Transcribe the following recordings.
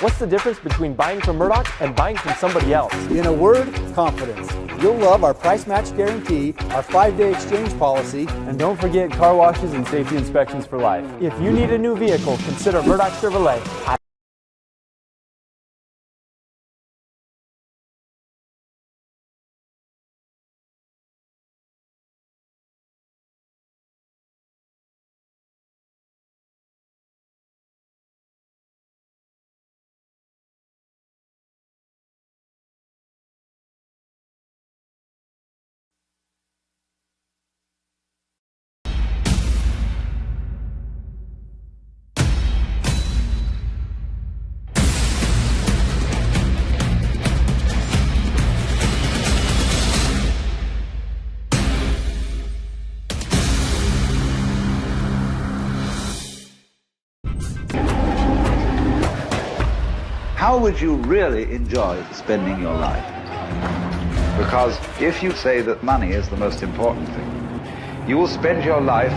What's the difference between buying from Murdoch and buying from somebody else? In a word, confidence. You'll love our price match guarantee, our 5-day exchange policy, and don't forget car washes and safety inspections for life. If you need a new vehicle, consider Murdoch Chevrolet. How would you really enjoy spending your life? Because if you say that money is the most important thing, you will spend your life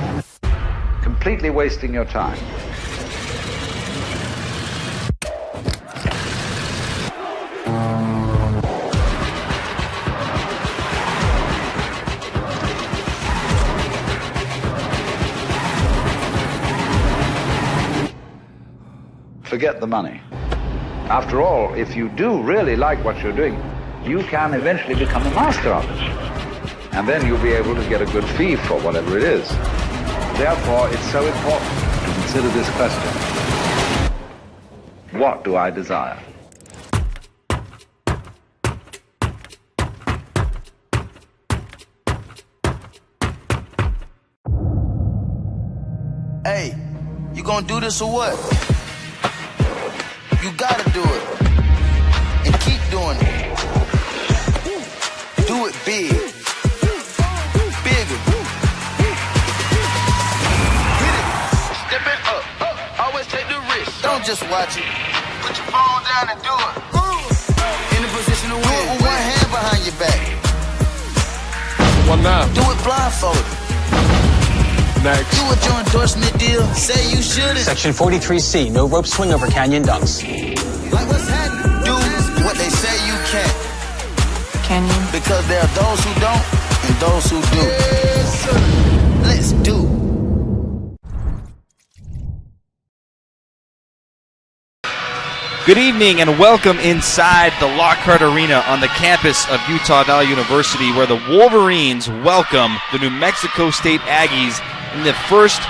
completely wasting your time. Forget the money. After all, if you do really like what you're doing, you can eventually become a master of it. And then you'll be able to get a good fee for whatever it is. Therefore, it's so important to consider this question. What do I desire? Hey, you gonna do this or what? You gotta do it. And keep doing it. Do it big. Bigger. Hit it. Step it up. Always take the risk. Don't just watch it. Put your phone down and do it. In a position to win. Do it with one hand behind your back. One now. Do it blindfolded. Next. Do it your endorsement deal. Say you shouldn't. Section 43C, no rope swing over canyon ducks. Like what's happening? Do what they say you can't. Can you? Because there are those who don't and those who do. Yes, sir. Let's do. Good evening and welcome inside the Lockhart Arena on the campus of Utah Valley University, where the Wolverines welcome the New Mexico State Aggies in the first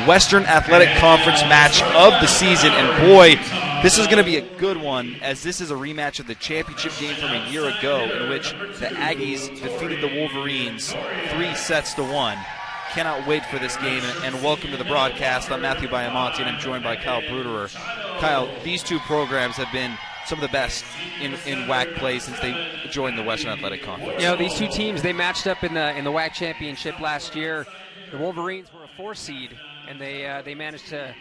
Western Athletic Conference match of the season. And boy, this is going to be a good one, as this is a rematch of the championship game from a year ago, in which the Aggies defeated the Wolverines 3-1. Cannot wait for this game, and welcome to the broadcast. I'm Matthew Biamonte, and I'm joined by Kyle Bruderer. Kyle, these two programs have been some of the best in WAC play since they joined the Western Athletic Conference. You know, these two teams, they matched up in the WAC championship last year. The Wolverines were a 4 seed, and they managed to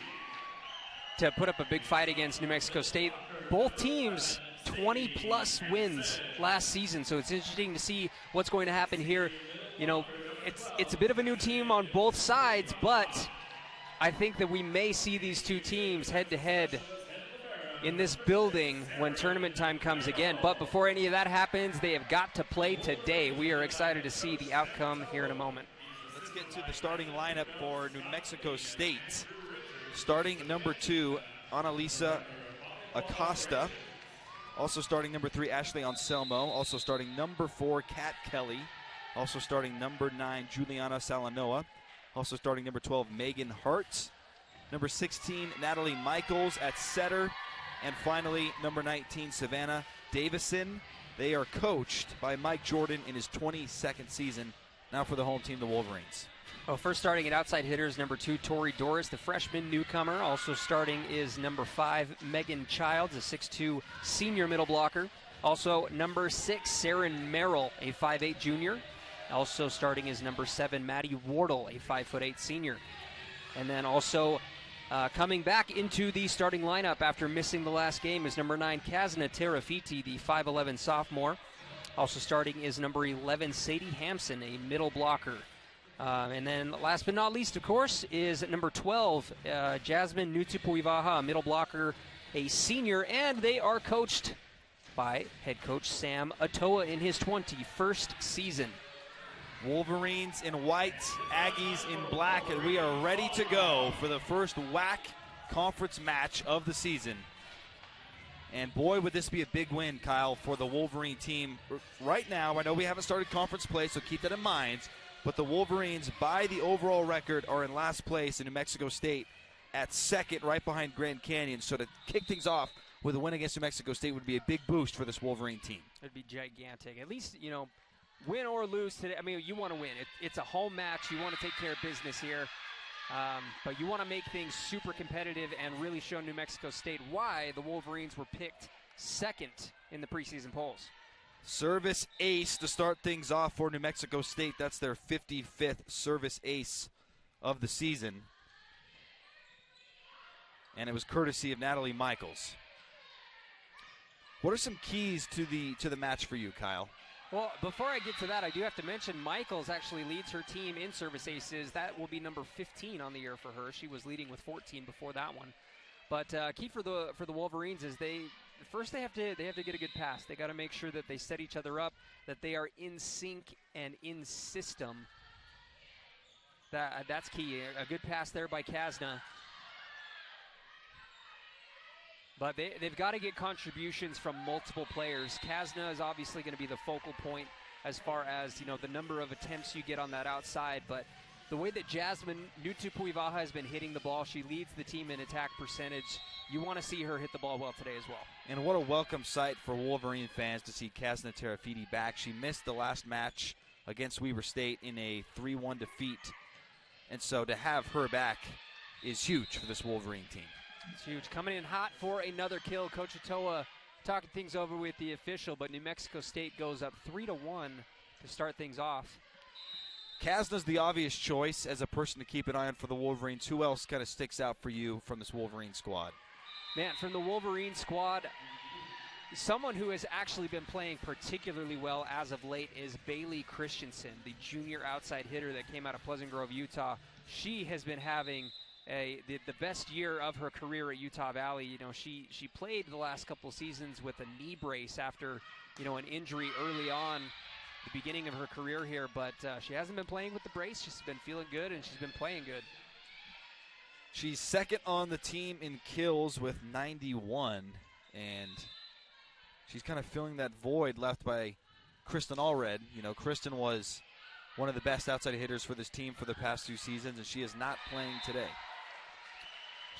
put up a big fight against New Mexico State. Both teams 20-plus wins last season, so it's interesting to see what's going to happen here. You know, it's a bit of a new team on both sides, but I think that we may see these two teams head-to-head in this building when tournament time comes again. But before any of that happens, they have got to play today. We are excited to see the outcome here in a moment. Let's get to the starting lineup for New Mexico State. Starting number 2, Annalisa Acosta. Also starting number 3, Ashley Anselmo. Also starting number 4, Kat Kelly. Also starting number 9, Juliana Salanoa. Also starting number 12, Megan Hart. Number 16, Natalie Michaels at setter. And finally, number 19, Savannah Davison. They are coached by Mike Jordan in his 22nd season. Now for the home team, the Wolverines. Well, first starting at outside hitters, number 2, Tori Doris, the freshman newcomer. Also starting is number 5, Megan Childs, a 6'2" senior middle blocker. Also number 6, Saren Merrill, a 5'8" junior. Also starting is number 7, Maddie Wardle, a 5'8" senior. And then also coming back into the starting lineup after missing the last game is number 9, Kazna Terafiti, the 5'11" sophomore. Also starting is number 11, Sadie Hampson, a middle blocker. And then last but not least, of course, is number 12, Jasmine Nutupuivaha, a middle blocker a senior, and they are coached by head coach Sam Atoa in his 21st season. Wolverines in white, Aggies in black, and we are ready to go for the first WAC conference match of the season. And boy, would this be a big win, Kyle, for the Wolverine team. Right now, I know we haven't started conference play, so keep that in mind, but the Wolverines, by the overall record, are in last place in New Mexico State at second, right behind Grand Canyon. So to kick things off with a win against New Mexico State would be a big boost for this Wolverine team. It'd be gigantic. At least, win or lose today. I mean, you want to win. It's a home match. You want to take care of business here. But you want to make things super competitive and really show New Mexico State why the Wolverines were picked second in the preseason polls. Service ace to start things off for New Mexico State. That's their 55th service ace of the season. And it was courtesy of Natalie Michaels. What are some keys to the match for you, Kyle? Well, before I get to that, I do have to mention Michaels actually leads her team in service aces. That will be number 15 on the year for her. She was leading with 14 before that one. But key for the Wolverines is they have to get a good pass. They got to make sure that they set each other up, that they are in sync and in system. That's key. A good pass there by Kasna. But they've got to get contributions from multiple players. Kasna is obviously going to be the focal point as far as, the number of attempts you get on that outside. But the way that Jasmine Nutupuivaha has been hitting the ball, she leads the team in attack percentage. You want to see her hit the ball well today as well. And what a welcome sight for Wolverine fans to see Kasna Terafiti back. She missed the last match against Weber State in a 3-1 defeat. And so to have her back is huge for this Wolverine team. It's huge. Coming in hot for another kill. Coach Atoa talking things over with the official, but New Mexico State goes up 3-1 to start things off. Kasna's the obvious choice as a person to keep an eye on for the Wolverines. Who else kind of sticks out for you from this Wolverine squad? Man, from the Wolverine squad, someone who has actually been playing particularly well as of late is Bailey Christensen, the junior outside hitter that came out of Pleasant Grove, Utah. She has been having the best year of her career at Utah Valley. She played the last couple of seasons with a knee brace after, an injury early on, the beginning of her career here, but she hasn't been playing with the brace. She's been feeling good, and she's been playing good. She's second on the team in kills with 91, and she's kind of filling that void left by Kristen Allred. Kristen was one of the best outside hitters for this team for the past 2 seasons, and she is not playing today.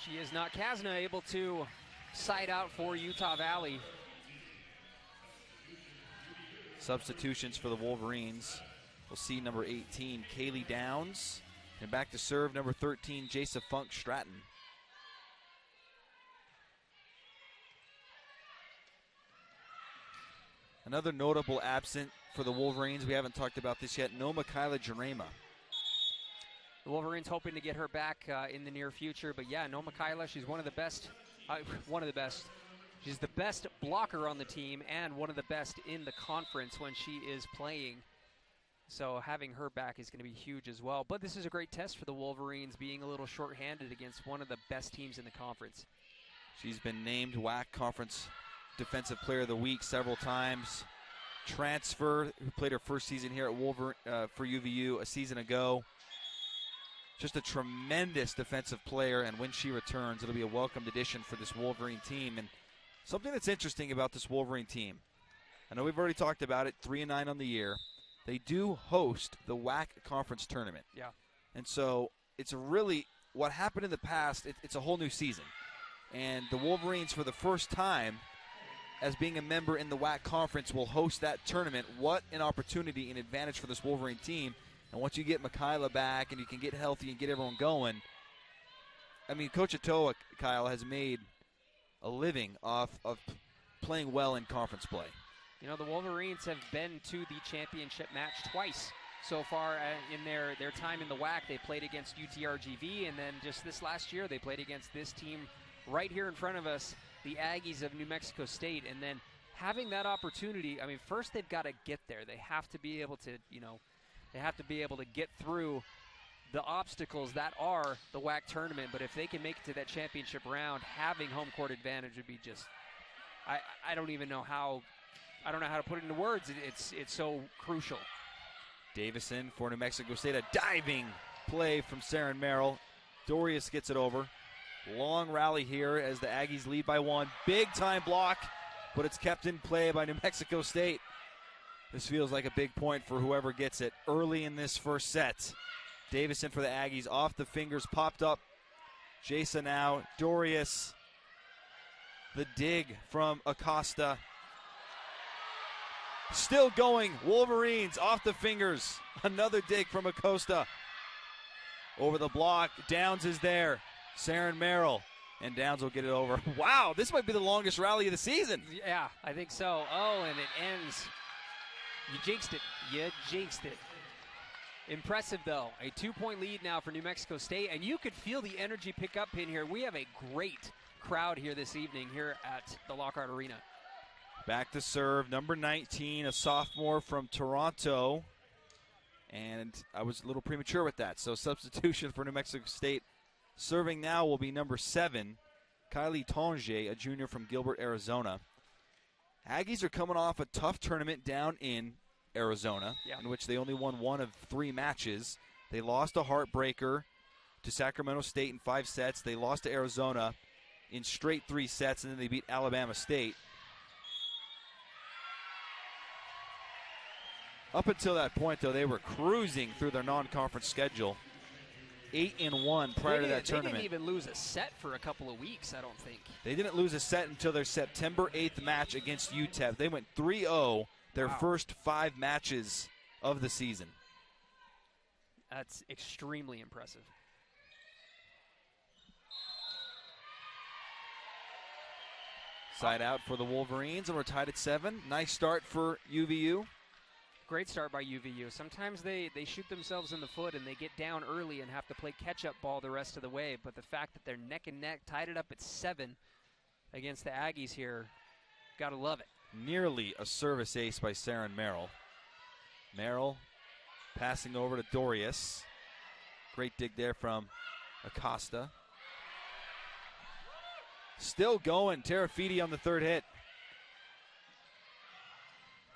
She is not. Kasna able to side out for Utah Valley. Substitutions for the Wolverines. We'll see number 18, Kaylee Downs. And back to serve, number 13, Jasa Funk Stratton. Another notable absent for the Wolverines, we haven't talked about this yet, Noma Kyla Jarema. The Wolverines hoping to get her back in the near future. But yeah, Noma Kyla, she's one of the best. She's the best blocker on the team and one of the best in the conference when she is playing. So having her back is going to be huge as well. But this is a great test for the Wolverines, being a little shorthanded against one of the best teams in the conference. She's been named WAC Conference Defensive Player of the Week several times. Transfer, who played her first season here at for UVU a season ago. Just a tremendous defensive player, and when she returns, it'll be a welcomed addition for this Wolverine team. And something that's interesting about this Wolverine team, I know we've already talked about it, 3-9 on the year. They do host the WAC Conference Tournament. Yeah. And so it's really, what happened in the past, it's a whole new season. And the Wolverines, for the first time, as being a member in the WAC Conference, will host that tournament. What an opportunity and advantage for this Wolverine team. And once you get Michaela back and you can get healthy and get everyone going, I mean, Coach Atoa, Kyle, has made a living off of playing well in conference play. The Wolverines have been to the championship match twice so far in their time in the WAC. They played against UTRGV, and then just this last year they played against this team right here in front of us, the Aggies of New Mexico State. And then having that opportunity, I mean, first they've got to get there. They have to be able to, they have to be able to get through the obstacles that are the WAC tournament, but if they can make it to that championship round, having home court advantage would be just, I don't even know how, I don't know how to put it into words. It's so crucial. Davison for New Mexico State, a diving play from Saren Merrill. Dorius gets it over. Long rally here as the Aggies lead by 1. Big time block, but it's kept in play by New Mexico State. This feels like a big point for whoever gets it early in this first set. Davison for the Aggies, off the fingers, popped up. Jason now, Dorius. The dig from Acosta. Still going, Wolverines off the fingers. Another dig from Acosta. Over the block, Downs is there. Saren Merrill, and Downs will get it over. Wow, this might be the longest rally of the season. Yeah, I think so. Oh, and it ends. You jinxed it. You jinxed it. Impressive, though. A 2-point lead now for New Mexico State, and you could feel the energy pick up in here. We have a great crowd here this evening here at the Lockhart Arena. Back to serve, number 19, a sophomore from Toronto. And I was a little premature with that, so substitution for New Mexico State. Serving now will be number 7, Kylie Tonge, a junior from Gilbert, Arizona. Aggies are coming off a tough tournament down in Arizona, in which they only won 1 of 3 matches. They lost a heartbreaker to Sacramento State in 5 sets. They lost to Arizona in straight 3 sets, and then they beat Alabama State. Up until that point, though, they were cruising through their non-conference schedule. 8-1 prior to that tournament. They didn't even lose a set for a couple of weeks, I don't think. They didn't lose a set until their September 8th match against UTEP. They went 3-0 their first 5 matches of the season. That's extremely impressive. Side out for the Wolverines, and we're tied at 7. Nice start for UVU. Great start by UVU. Sometimes they shoot themselves in the foot and they get down early and have to play catch-up ball the rest of the way. But the fact that they're neck and neck, tied it up at 7 against the Aggies here, got to love it. Nearly a service ace by Saren Merrill. Merrill passing over to Dorius. Great dig there from Acosta. Still going. Terafiti on the 3rd hit.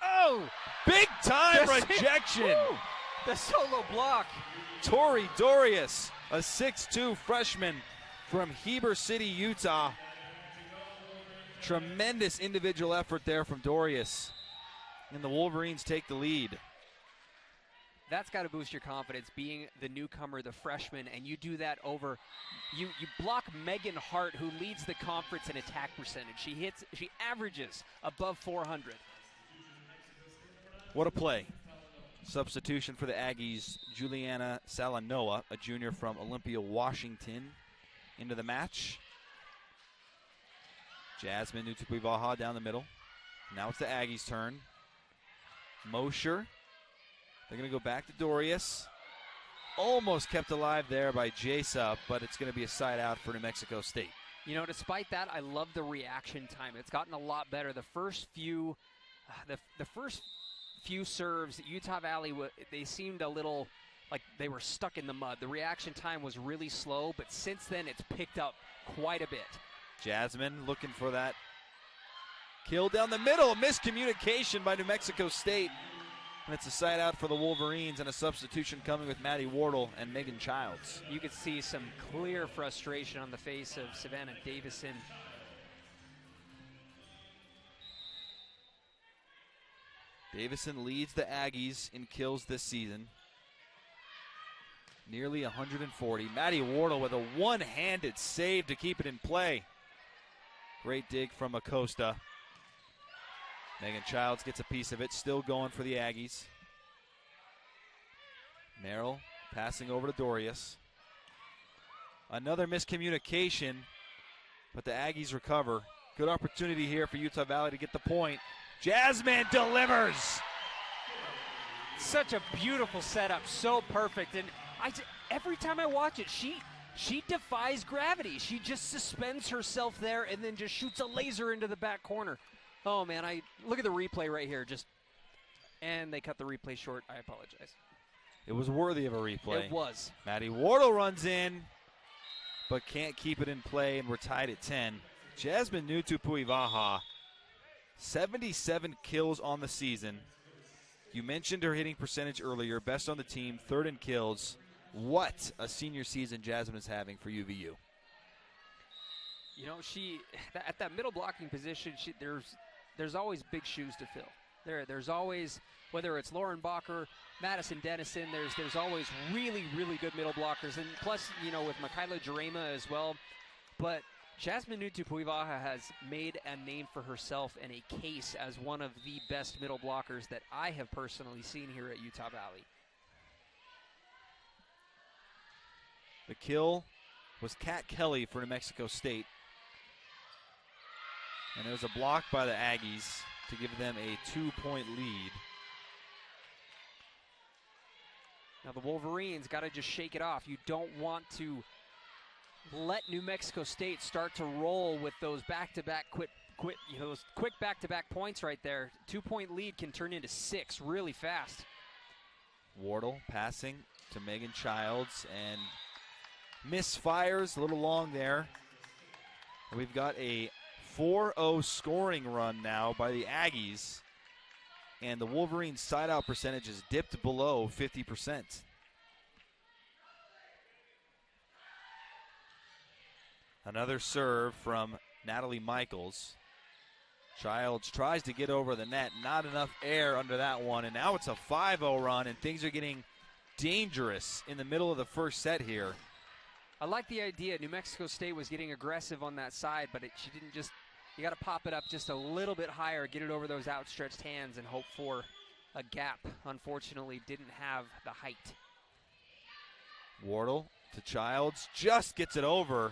Oh! Big time rejection! The solo block. Tori Dorius, a 6'2 freshman from Heber City, Utah. Tremendous individual effort there from Dorius. And the Wolverines take the lead. That's got to boost your confidence, being the newcomer, the freshman, and you do that over. You block Megan Hart, who leads the conference in attack percentage. She averages above 400. What a play. Substitution for the Aggies, Juliana Salanoa, a junior from Olympia, Washington, into the match. Jasmine Nutupivaha down the middle. Now it's the Aggies' turn. Mosher. They're going to go back to Dorius. Almost kept alive there by Jasa, but it's going to be a side out for New Mexico State. You know, despite that, I love the reaction time. It's gotten a lot better. The first few serves at Utah Valley, they seemed a little like they were stuck in the mud. The reaction time was really slow, but since then it's picked up quite a bit. Jasmine looking for that kill down the middle. Miscommunication by New Mexico State. And it's a side out for the Wolverines, and a substitution coming with Maddie Wardle and Megan Childs. You could see some clear frustration on the face of Savannah Davison. Davison leads the Aggies in kills this season. Nearly 140. Maddie Wardle with a one-handed save to keep it in play. Great dig from Acosta. Megan Childs gets a piece of it, still going for the Aggies. Merrill passing over to Dorius. Another miscommunication, but the Aggies recover. Good opportunity here for Utah Valley to get the point. Jasmine delivers! Such a beautiful setup, so perfect. And every time I watch it, she defies gravity. She just suspends herself there and then just shoots a laser into the back corner. Oh, man, look at the replay right here. And they cut the replay short. I apologize. It was worthy of a replay. It was. Maddie Wardle runs in, but can't keep it in play, and we're tied at 10. Jasmine Nutupuivaha, 77 kills on the season. You mentioned her hitting percentage earlier, best on the team, third in kills. What a senior season Jasmine is having for UVU. You know, she at that middle blocking position, there's always big shoes to fill. There's always, whether it's Lauren Bacher, Madison Dennison, there's always really, really good middle blockers. And plus, you know, with Michaela Jarema as well. But Jasmine Nutupuivaha has made a name for herself and a case as one of the best middle blockers that I have personally seen here at Utah Valley. The kill was Kat Kelly for New Mexico State. And there was a block by the Aggies to give them a 2-point lead. Now the Wolverines got to just shake it off. You don't want to let New Mexico State start to roll with those back-to-back those quick back-to-back points right there. 2-point lead can turn into 6 really fast. Wardle passing to Megan Childs and misfires a little long there. And we've got a 4-0 scoring run now by the Aggies, and the Wolverines' side-out percentage has dipped below 50%. Another serve from Natalie Michaels. Childs tries to get over the net. Not enough air under that one, and now it's a 5-0 run, and things are getting dangerous in the middle of the first set here. I like the idea. New Mexico State was getting aggressive on that side, but she didn't just, you got to pop it up just a little bit higher, get it over those outstretched hands, and hope for a gap. Unfortunately, didn't have the height. Wardle to Childs, just gets it over.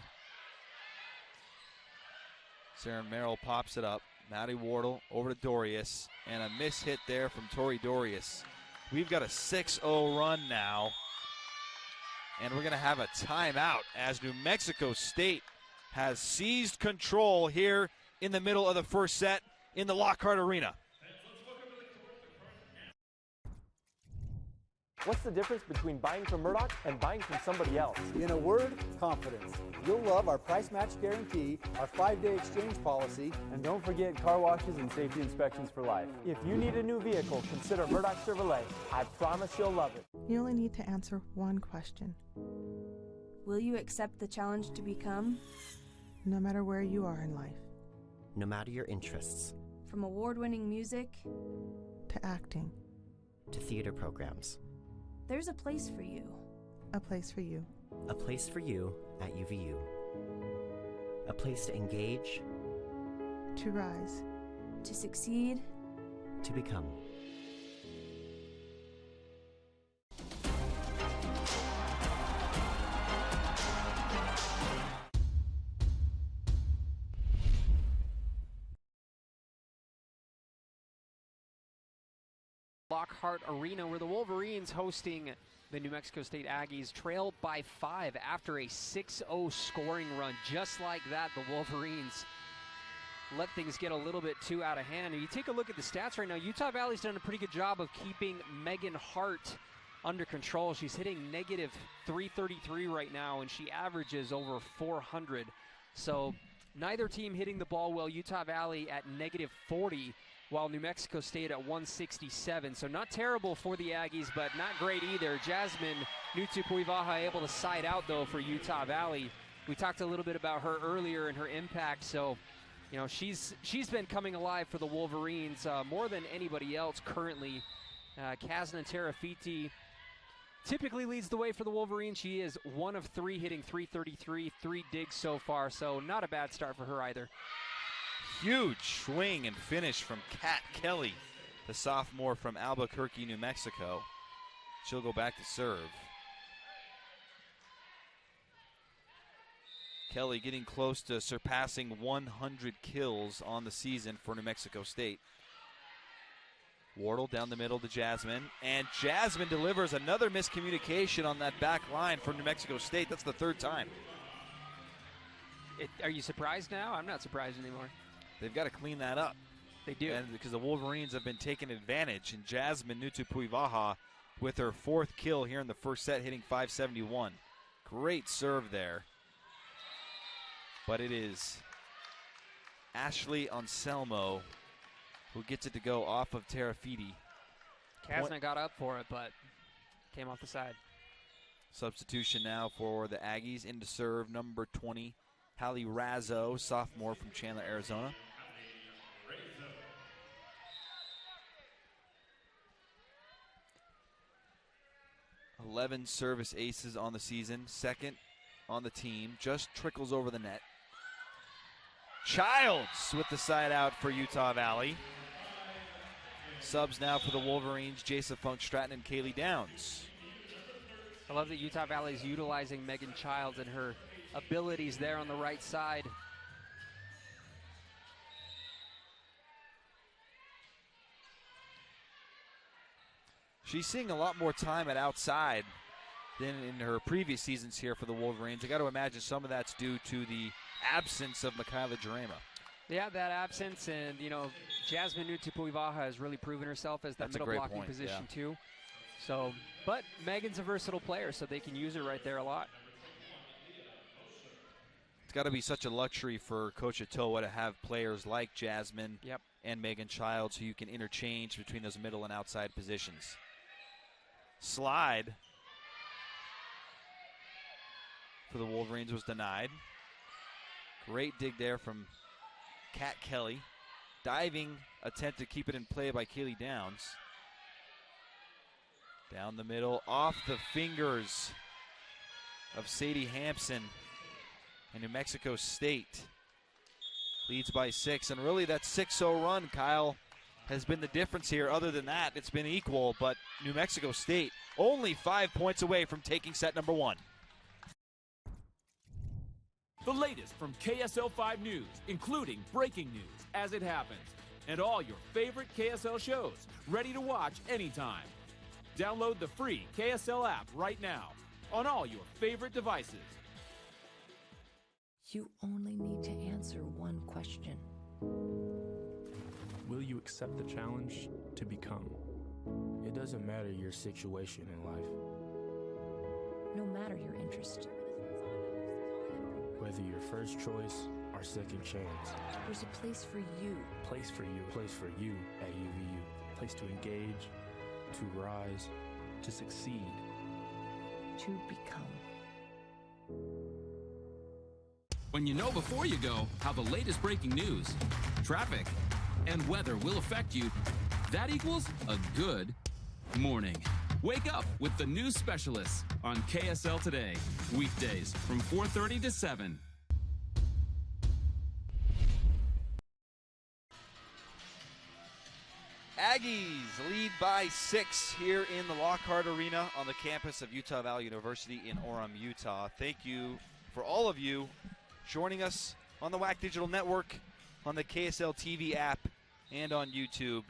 Sarah Merrill pops it up. Maddie Wardle over to Dorius, and a miss hit there from Tori Dorius. We've got a 6-0 run now, and we're going to have a timeout as New Mexico State has seized control here in the middle of the first set in the Lockhart Arena. What's the difference between buying from Murdoch and buying from somebody else? In a word, confidence. You'll love our price match guarantee, our 5-day exchange policy, And don't forget car washes and safety inspections for life. If you need a new vehicle, consider Murdoch Chevrolet. I promise you'll love it. You only need to answer one question. Will you accept the challenge to become? No matter where you are in life. No matter your interests. From award-winning music to acting. To theater programs. There's a place for you. A place for you. A place for you at UVU. A place to engage. To rise. To succeed. To become. Lockhart Arena, where the Wolverines hosting the New Mexico State Aggies trail by 5 after a 6-0 scoring run. Just like that, the Wolverines let things get a little bit too out of hand. And you take a look at the stats right now, Utah Valley's done a pretty good job of keeping Megan Hart under control. She's hitting negative 333 right now, and she averages over 400. So neither team hitting the ball well. Utah Valley at negative 40. While New Mexico State at 167. So not terrible for the Aggies, but not great either. Jasmine Nutupuivaha able to side out, though, for Utah Valley. We talked a little bit about her earlier and her impact. So, you know, she's been coming alive for the Wolverines more than anybody else currently. Kazna Terafiti typically leads the way for the Wolverines. She is 1 of 3 hitting 333, 3 digs so far. So not a bad start for her either. Huge swing and finish from Kat Kelly, the sophomore from Albuquerque, New Mexico. She'll go back to serve. Kelly getting close to surpassing 100 kills on the season for New Mexico State. Wardle down the middle to Jasmine, and Jasmine delivers another miscommunication on that back line for New Mexico State. That's the 3rd time. Are you surprised now? I'm not surprised anymore. They've got to clean that up. They do. And because the Wolverines have been taking advantage, and Jasmine Nutupuivaha with her 4th kill here in the first set, hitting 571. Great serve there. But it is Ashley Anselmo who gets it to go off of Terafiti. Kasna got up for it, but came off the side. Substitution now for the Aggies. Into serve, number 20, Hallie Razzo, sophomore from Chandler, Arizona. $11 service aces on the season, 2nd on the team, just trickles over the net. Childs with the side out for Utah Valley. Subs now for the Wolverines, Jasa Funk Stratton and Kaylee Downs. I love that Utah Valley is utilizing Megan Childs and her abilities there on the right side. She's seeing a lot more time at outside than in her previous seasons here for the Wolverines. I got to imagine some of that's due to the absence of Michaela Jarema. Yeah, that absence, and Jasmine Nutupuivaha has really proven herself as that middle blocking position too. So, but Megan's a versatile player, so they can use her right there a lot. It's got to be such a luxury for Coach Atoa to have players like Jasmine and Megan Childs who you can interchange between those middle and outside positions. Slide for the Wolverines was denied. Great dig there from Kat Kelly. Diving attempt to keep it in play by Kaylee Downs. Down the middle, off the fingers of Sadie Hampson. And New Mexico State leads by 6. And really that 6-0 run, Kyle, has been the difference here. Other than that, it's been equal. But New Mexico State only 5 points away from taking set number 1. The latest from KSL 5 News, including breaking news as it happens, and all your favorite KSL shows, ready to watch anytime. Download the free KSL app right now on all your favorite devices. You only need to answer one question. Will you accept the challenge to become? It doesn't matter your situation in life. No matter your interest. Whether your first choice or second chance. There's a place for you. Place for you at UVU. Place to engage, to rise, to succeed. To become. When you know before you go how the latest breaking news, traffic, and weather will affect you, that equals a good morning. Wake up with the news specialists on KSL Today, weekdays from 4:30 to 7. Aggies lead by 6 here in the Lockhart Arena on the campus of Utah Valley University in Orem, Utah. Thank you for all of you joining us on the WAC Digital Network, on the KSL TV app, and on YouTube.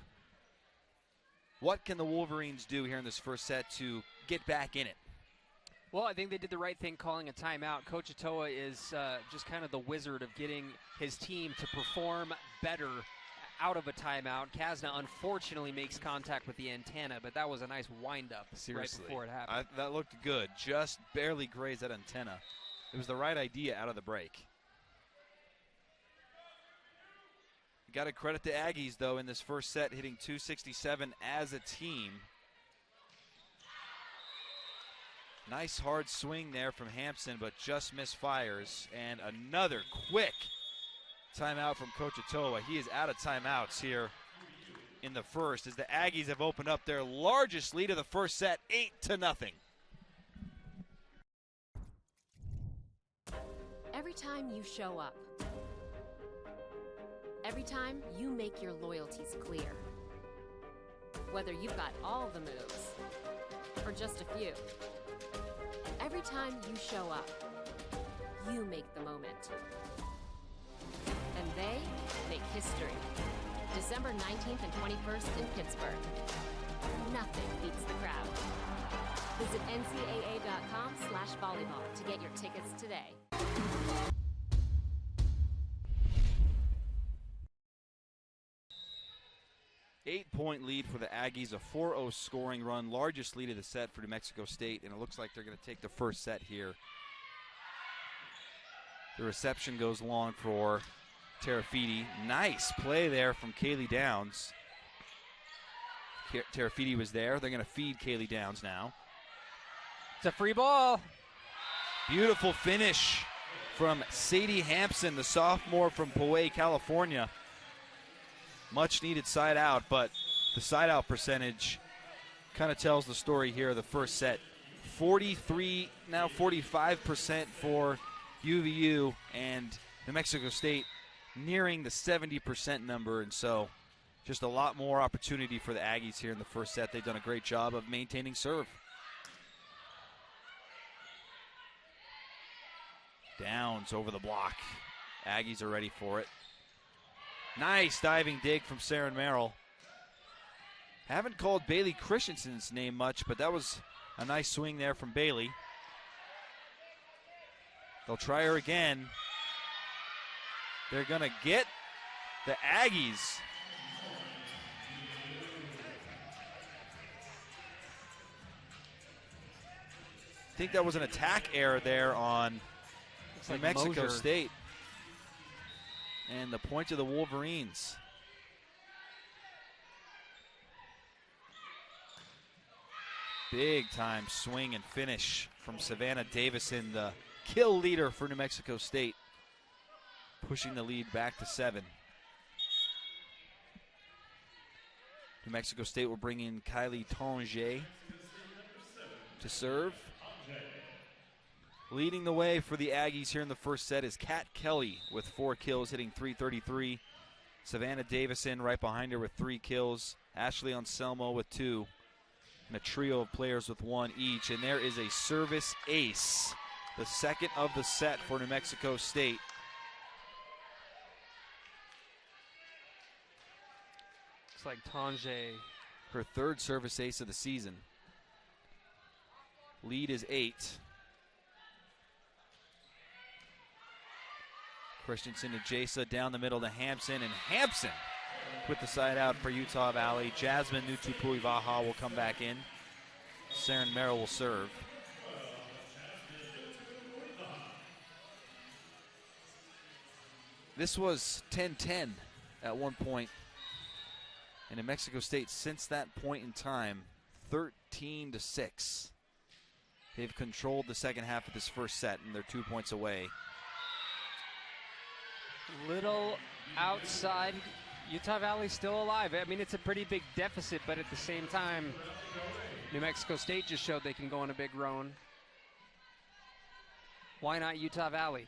What can the Wolverines do here in this first set to get back in it? Well, I think they did the right thing calling a timeout. Coach Atoa is just kind of the wizard of getting his team to perform better out of a timeout. Kasna unfortunately makes contact with the antenna, but that was a nice wind-up right before it happened. That looked good. Just barely grazed that antenna. It was the right idea out of the break. Got to credit the Aggies, though, in this first set, hitting 267 as a team. Nice hard swing there from Hampson, but just misfires. And another quick timeout from Coach Atoa. He is out of timeouts here in the first, as the Aggies have opened up their largest lead of the first set, 8-0. Every time you show up, every time you make your loyalties clear, whether you've got all the moves or just a few, every time you show up, you make the moment. And they make history. December 19th and 21st in Pittsburgh. Nothing beats the crowd. Visit ncaa.com/volleyball to get your tickets today. 8-point lead for the Aggies, a 4-0 scoring run, largest lead of the set for New Mexico State, and it looks like they're going to take the first set here. The reception goes long for Terafiti. Nice play there from Kaylee Downs. Terafiti was there. They're going to feed Kaylee Downs now. It's a free ball. Beautiful finish from Sadie Hampson, the sophomore from Poway, California. Much needed side out, but the side out percentage kind of tells the story here of the first set. 43, now 45% for UVU, and New Mexico State nearing the 70% number, and so just a lot more opportunity for the Aggies here in the first set. They've done a great job of maintaining serve. Downs over the block. Aggies are ready for it. Nice diving dig from Saren Merrill. Haven't called Bailey Christensen's name much, but that was a nice swing there from Bailey. They'll try her again. They're going to get the Aggies. I think that was an attack error there on New Mexico State. And the point to the Wolverines. Big time swing and finish from Savannah Davison, the kill leader for New Mexico State, pushing the lead back to 7. New Mexico State will bring in Kylie Tanger to serve. Leading the way for the Aggies here in the first set is Kat Kelly with 4 kills, hitting .333. Savannah Davison right behind her with 3 kills. Ashley Anselmo with 2. And a trio of players with 1 each. And there is a service ace, the second of the set for New Mexico State. Looks like Tanger. Her 3rd service ace of the season. Lead is 8. Christensen to Jasa, down the middle to Hampson, and Hampson with the side out for Utah Valley. Jasmine Nutupuivaha will come back in. Saren Merrill will serve. This was 10-10 at one point. And in Mexico State, since that point in time, 13-6. They've controlled the second half of this first set, and they're 2 points away. Little outside. Utah Valley's still alive. I mean, it's a pretty big deficit, but at the same time, New Mexico State just showed they can go on a big run. Why not Utah Valley?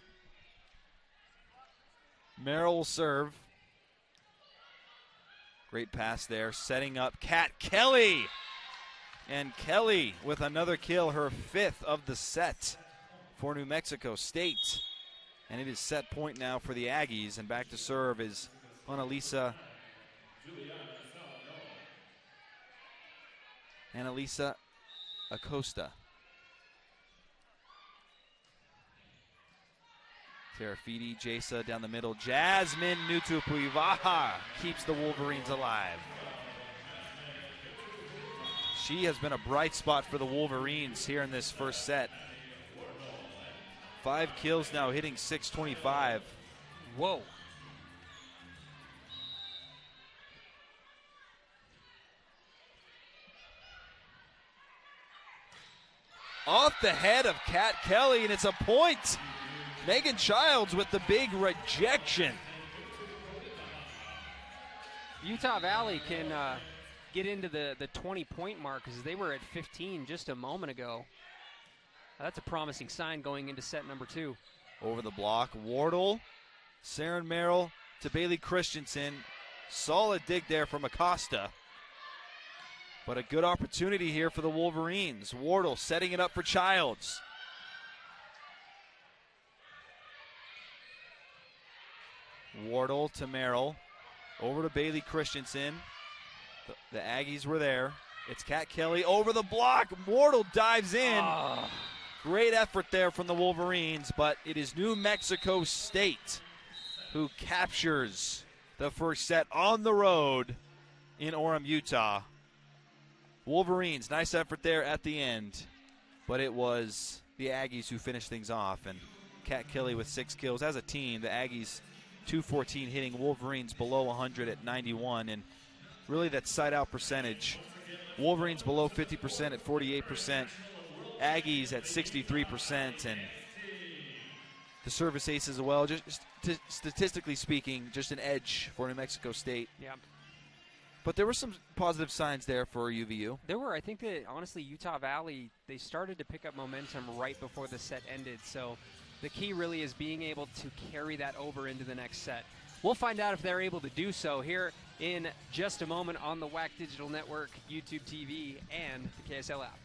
Merrill will serve. Great pass there, setting up Kat Kelly. And Kelly with another kill, her 5th of the set for New Mexico State. And it is set point now for the Aggies, and back to serve is Annalisa Acosta. Terafiti, Jasa down the middle. Jasmine Nutupuivaha keeps the Wolverines alive. She has been a bright spot for the Wolverines here in this first set. 5 kills now, hitting .625. Whoa. Off the head of Kat Kelly, and it's a point. Megan Childs with the big rejection. Utah Valley can get into the 20-point mark because they were at 15 just a moment ago. That's a promising sign going into set number 2. Over the block, Wardle, Saren Merrill to Bailey Christensen. Solid dig there from Acosta. But a good opportunity here for the Wolverines. Wardle setting it up for Childs. Wardle to Merrill. Over to Bailey Christensen. The Aggies were there. It's Kat Kelly over the block. Wardle dives in. Great effort there from the Wolverines, but it is New Mexico State who captures the first set on the road in Orem, Utah. Wolverines, nice effort there at the end, but it was the Aggies who finished things off, and Kat Kelly with 6 kills. As a team, the Aggies 214 hitting, Wolverines below 100 at 91, and really that side-out percentage. Wolverines below 50% at 48%, Aggies at 63%, and the service aces as well. Just statistically speaking, just an edge for New Mexico State. Yeah. But there were some positive signs there for UVU. There were. I think that, honestly, Utah Valley, they started to pick up momentum right before the set ended. So the key really is being able to carry that over into the next set. We'll find out if they're able to do so here in just a moment on the WAC Digital Network, YouTube TV, and the KSL app.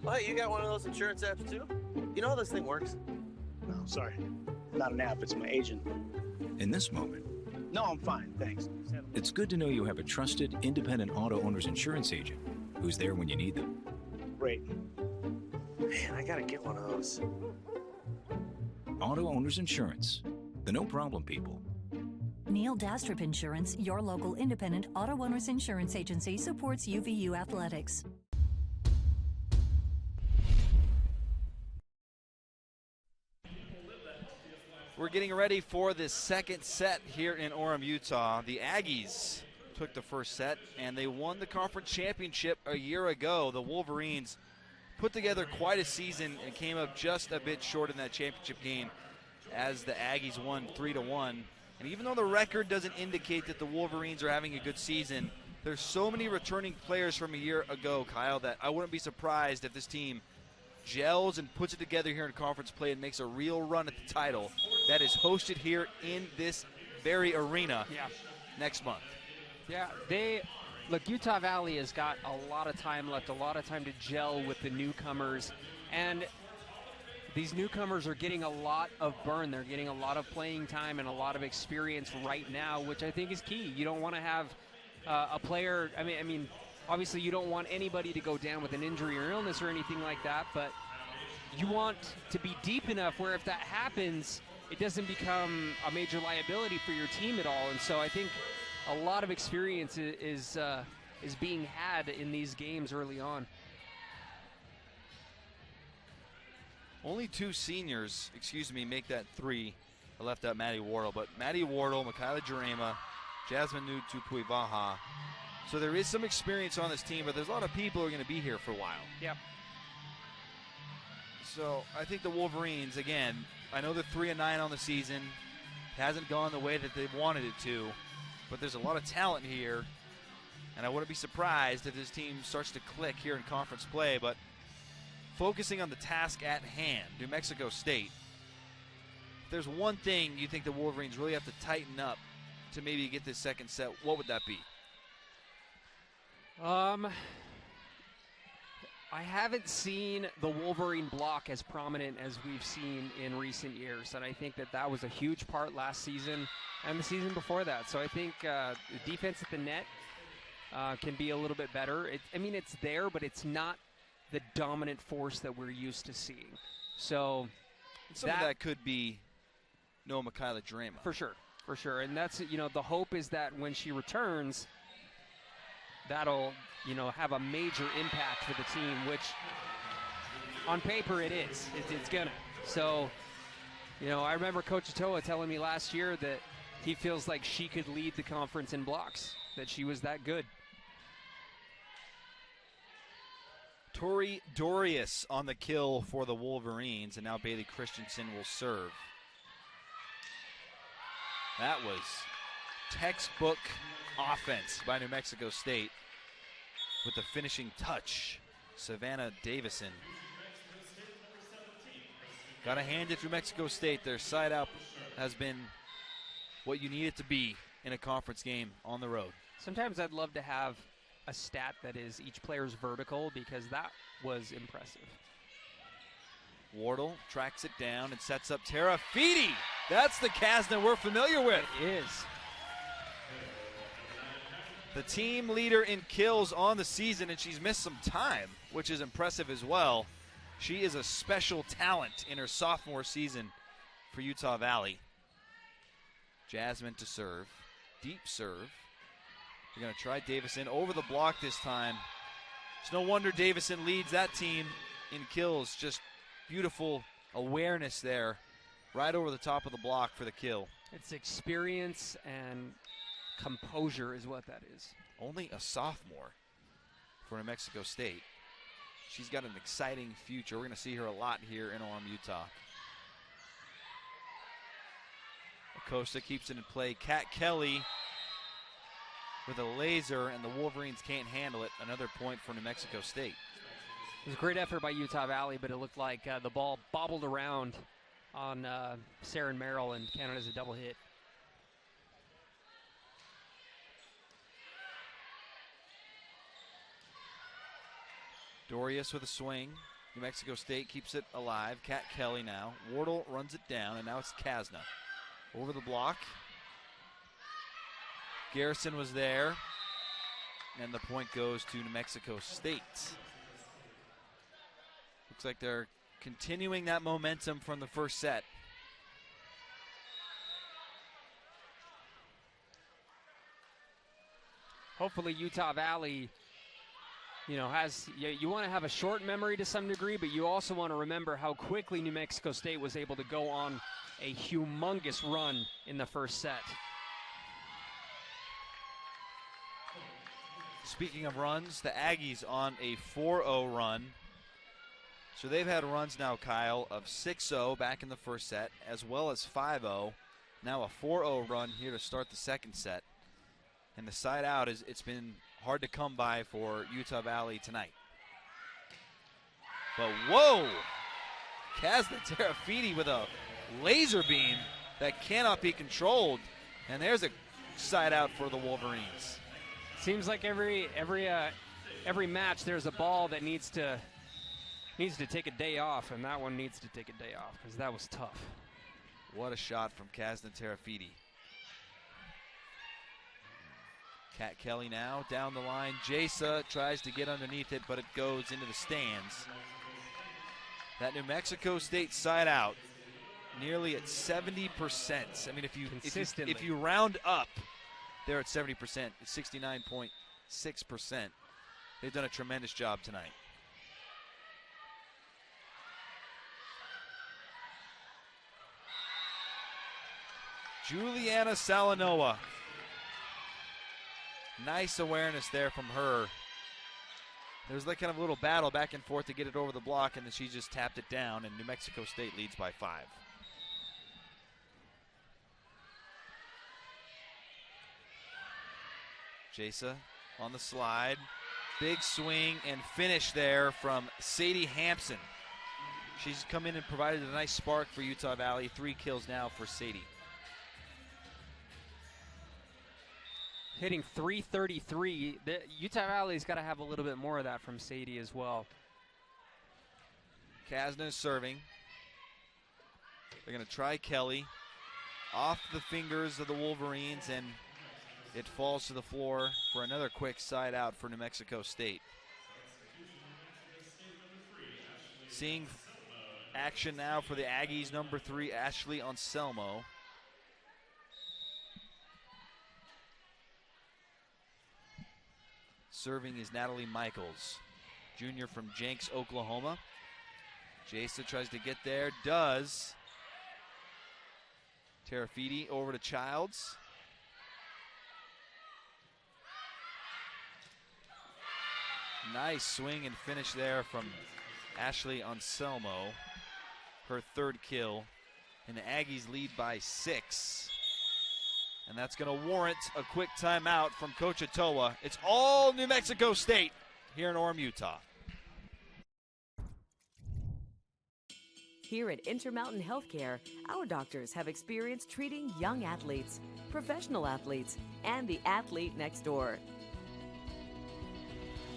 Oh, you got one of those insurance apps too? You know how this thing works? No, sorry. Not an app, it's my agent. In this moment, No, I'm fine, thanks. it's good to know you have a trusted, independent auto owner's insurance agent who's there when you need them. Great. Man, I gotta get one of those. Auto Owners Insurance, the no problem people. Neil Dastrup Insurance, your local independent auto owners insurance agency, supports UVU athletics. We're getting ready for the second set here in Orem, Utah. The Aggies took the first set, and they won the conference championship a year ago. The Wolverines put together quite a season and came up just a bit short in that championship game as the Aggies won 3-1. And even though the record doesn't indicate that the Wolverines are having a good season, there's so many returning players from a year ago, Kyle, that I wouldn't be surprised if this team gels and puts it together here in conference play and makes a real run at the title that is hosted here in this very arena next month. Yeah, look, Utah Valley has got a lot of time left, a lot of time to gel with the newcomers, and these newcomers are getting a lot of burn. They're getting a lot of playing time and a lot of experience right now, which I think is key. You don't want to have a player, I mean, obviously you don't want anybody to go down with an injury or illness or anything like that, but you want to be deep enough where if that happens, it doesn't become a major liability for your team at all. And so I think a lot of experience is being had in these games early on. Only 2 seniors, make that 3. I left out Maddie Wardle, but Maddie Wardle, Michaela Jarema, Jasmine Nutupuivaha. So there is some experience on this team, but there's a lot of people who are going to be here for a while. Yep. So I think the Wolverines, again, I know they're 3-9 on the season. It hasn't gone the way that they wanted it to, but there's a lot of talent here, and I wouldn't be surprised if this team starts to click here in conference play. But focusing on the task at hand, New Mexico State, if there's one thing you think the Wolverines really have to tighten up to maybe get this second set, what would that be? I haven't seen the Wolverine block as prominent as we've seen in recent years, and I think that was a huge part last season and the season before that. So I think the defense at the net can be a little bit better. It's there, but it's not the dominant force that we're used to seeing. So some of that could be no Michaela Jarema. For sure. And that's, the hope is that when she returns, that'll, have a major impact for the team, which on paper it is. It's gonna. So, I remember Coach Atoa telling me last year that he feels like she could lead the conference in blocks, that she was that good. Tori Dorius on the kill for the Wolverines, and now Bailey Christensen will serve. That was textbook offense by New Mexico State with the finishing touch, Savannah Davison. Got to hand it to New Mexico State. Their side out has been what you need it to be in a conference game on the road. Sometimes I'd love to have a stat that is each player's vertical, because that was impressive. Wardle tracks it down and sets up Tara Feedy. That's the Kasna we're familiar with. It is. The team leader in kills on the season, and she's missed some time, which is impressive as well. She is a special talent in her sophomore season for Utah Valley. Jasmine to serve. Deep serve. They're going to try Davison over the block this time. It's no wonder Davison leads that team in kills. Just beautiful awareness there, right over the top of the block for the kill. It's experience and composure is what that is. Only a sophomore for New Mexico State. She's got an exciting future. We're going to see her a lot here in Orem, Utah. Acosta keeps it in play. Kat Kelly with a laser, and the Wolverines can't handle it. Another point for New Mexico State. It was a great effort by Utah Valley, but it looked like the ball bobbled around on Sarah Merrill and counted as a double hit. Dorius with a swing. New Mexico State keeps it alive. Kat Kelly now. Wardle runs it down, and now it's Kasna. Over the block. Garrison was there, and the point goes to New Mexico State. Looks like they're continuing that momentum from the first set. Hopefully Utah Valley, you want to have a short memory to some degree, but you also want to remember how quickly New Mexico State was able to go on a humongous run in the first set. Speaking of runs, the Aggies on a 4-0 run. So they've had runs now, Kyle, of 6-0 back in the first set, as well as 5-0. Now a 4-0 run here to start the second set. And the side out, it's been hard to come by for Utah Valley tonight. But whoa! Kasna Terafiti with a laser beam that cannot be controlled. And there's a side out for the Wolverines. Seems like every match there's a ball that needs to take a day off, and that one needs to take a day off because that was tough. What a shot from Kasna Terafiti. Kat Kelly now down the line. Jasa tries to get underneath it, but it goes into the stands. That New Mexico State side out, nearly at 70%. I mean, if you round up, they're at 70%. It's 69.6%. They've done a tremendous job tonight. Juliana Salanoa. Nice awareness there from her. There's like kind of a little battle back and forth to get it over the block, and then she just tapped it down, and New Mexico State leads by 5. Jasa on the slide. Big swing and finish there from Sadie Hampson. She's come in and provided a nice spark for Utah Valley. 3 kills now for Sadie. Hitting .333. Utah Valley's got to have a little bit more of that from Sadie as well. Kasna is serving. They're going to try Kelly. Off the fingers of the Wolverines, and it falls to the floor for another quick side out for New Mexico State. Seeing action now for the Aggies, number 3, Ashley Anselmo. Serving is Natalie Michaels, junior from Jenks, Oklahoma. Jasa tries to get there, does. Terafiti over to Childs. Nice swing and finish there from Ashley Anselmo. Her 3rd kill. And the Aggies lead by 6. And that's going to warrant a quick timeout from Coach Atoa. It's all New Mexico State here in Orem, Utah. Here at Intermountain Healthcare, our doctors have experience treating young athletes, professional athletes, and the athlete next door.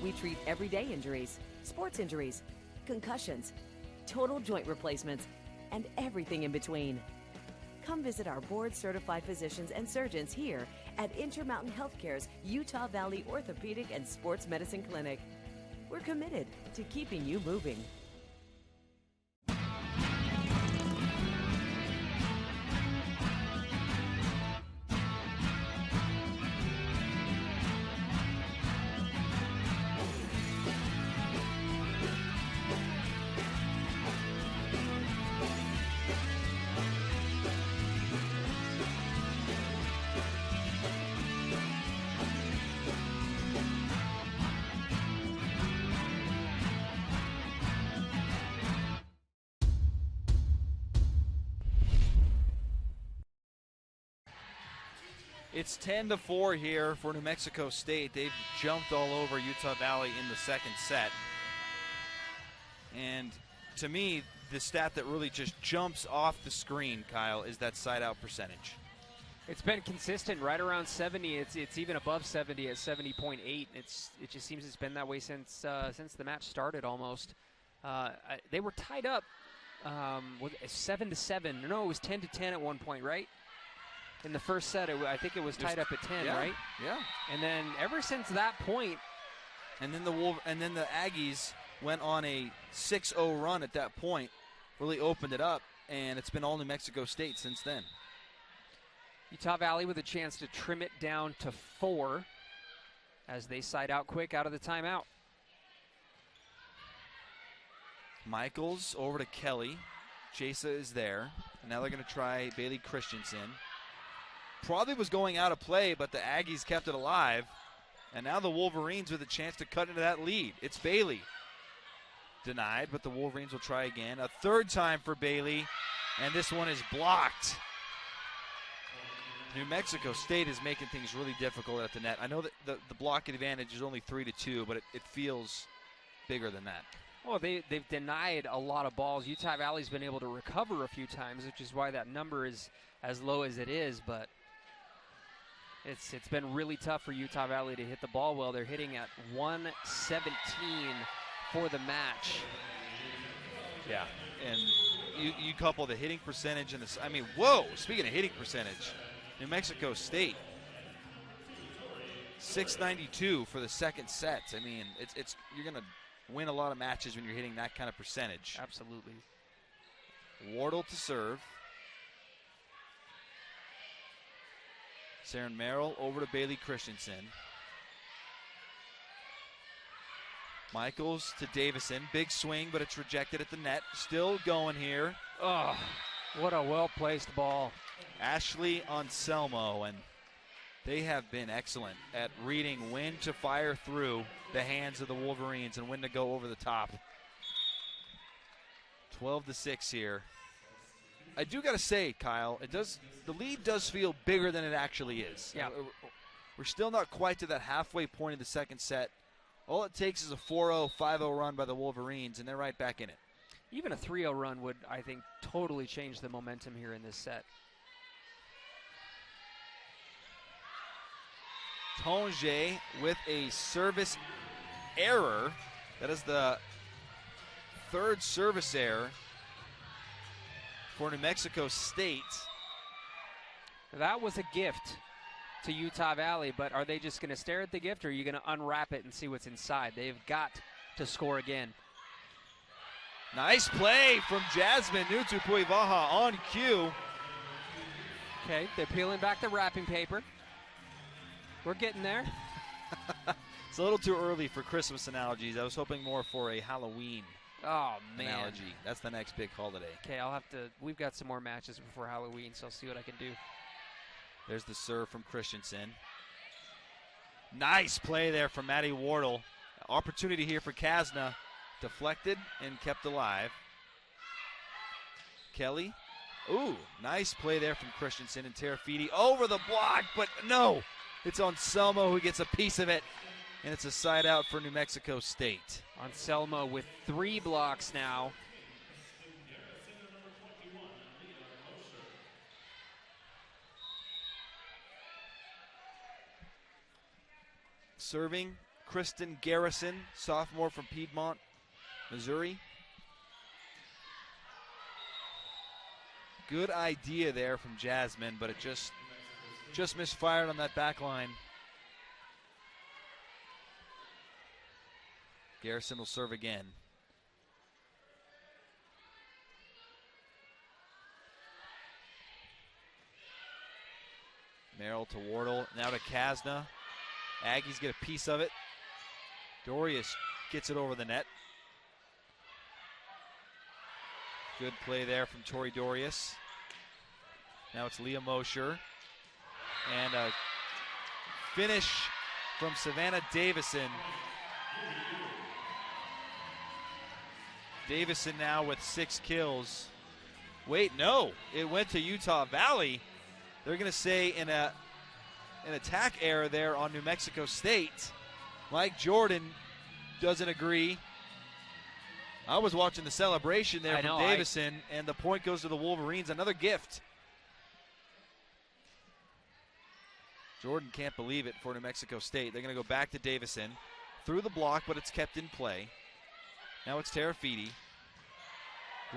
We treat everyday injuries, sports injuries, concussions, total joint replacements, and everything in between. Come visit our board-certified physicians and surgeons here at Intermountain Healthcare's Utah Valley Orthopedic and Sports Medicine Clinic. We're committed to keeping you moving. It's 10-4 here for New Mexico State. They've jumped all over Utah Valley in the second set. And to me, the stat that really just jumps off the screen, Kyle, is that side-out percentage. It's been consistent, right around 70. It's even above 70 at 70.8. It just seems it's been that way since the match started almost. They were tied up with 7-7. No, it was 10-10 at one point, right? In the first set, I think it was tied up at 10, yeah, right? Yeah. And then ever since that point, and then the Aggies went on a 6-0 run at that point, really opened it up, and it's been all New Mexico State since then. Utah Valley with a chance to trim it down to 4 as they side out quick out of the timeout. Michaels over to Kelly. Jasa is there. And now they're going to try Bailey Christensen. Probably was going out of play, but the Aggies kept it alive. And now the Wolverines with a chance to cut into that lead. It's Bailey. Denied, but the Wolverines will try again. A third time for Bailey, and this one is blocked. New Mexico State is making things really difficult at the net. I know that the block advantage is only 3-2, but it feels bigger than that. Well, they've denied a lot of balls. Utah Valley's been able to recover a few times, which is why that number is as low as it is, but it's been really tough for Utah Valley to hit the ball well. They're hitting at 117 for the match. Yeah, and you couple the hitting percentage and this. I mean, whoa! Speaking of hitting percentage, New Mexico State 692 for the second set. I mean, it's you're gonna win a lot of matches when you're hitting that kind of percentage. Absolutely. Wardle to serve. Saren Merrill over to Bailey Christensen. Michaels to Davison. Big swing, but it's rejected at the net. Still going here. Oh, what a well-placed ball. Ashley Anselmo, and they have been excellent at reading when to fire through the hands of the Wolverines and when to go over the top. 12-6 here. I do got to say, Kyle, the lead does feel bigger than it actually is. Yeah. We're still not quite to that halfway point in the second set. All it takes is a 4-0, 5-0 run by the Wolverines, and they're right back in it. Even a 3-0 run would, I think, totally change the momentum here in this set. Tonje with a service error. That is the third service error for New Mexico State. That was a gift to Utah Valley, but are they just going to stare at the gift, or are you going to unwrap it and see what's inside? They've got to score again. Nice play from Jasmine Nutupuivaha on cue. Okay, they're peeling back the wrapping paper. We're getting there. It's a little too early for Christmas analogies. I was hoping more for a Halloween analogy. That's the next big holiday. Okay, we've got some more matches before Halloween, so I'll see what I can do. There's the serve from Christensen. Nice play there from Maddie Wardle. Opportunity here for Kasna. Deflected and kept alive. Kelly. Ooh, nice play there from Christensen and Terafiti over the block, but no. It's Anselmo who gets a piece of it, and it's a side out for New Mexico State. Anselmo with 3 blocks now. Serving, Kristen Garrison, sophomore from Piedmont, Missouri. Good idea there from Jasmine, but it just misfired on that back line. Garrison will serve again. Merrill to Wardle, now to Kasna. Aggies get a piece of it. Dorius gets it over the net. Good play there from Tori Dorius. Now it's Leah Mosher. And a finish from Savannah Davison. Davison now with 6 kills. Wait, no, it went to Utah Valley. They're going to say an attack error there on New Mexico State. Mike Jordan doesn't agree. I was watching the celebration there from Davison, and the point goes to the Wolverines. Another gift. Jordan can't believe it for New Mexico State. They're going to go back to Davison. Through the block, but it's kept in play. Now it's Terafiti.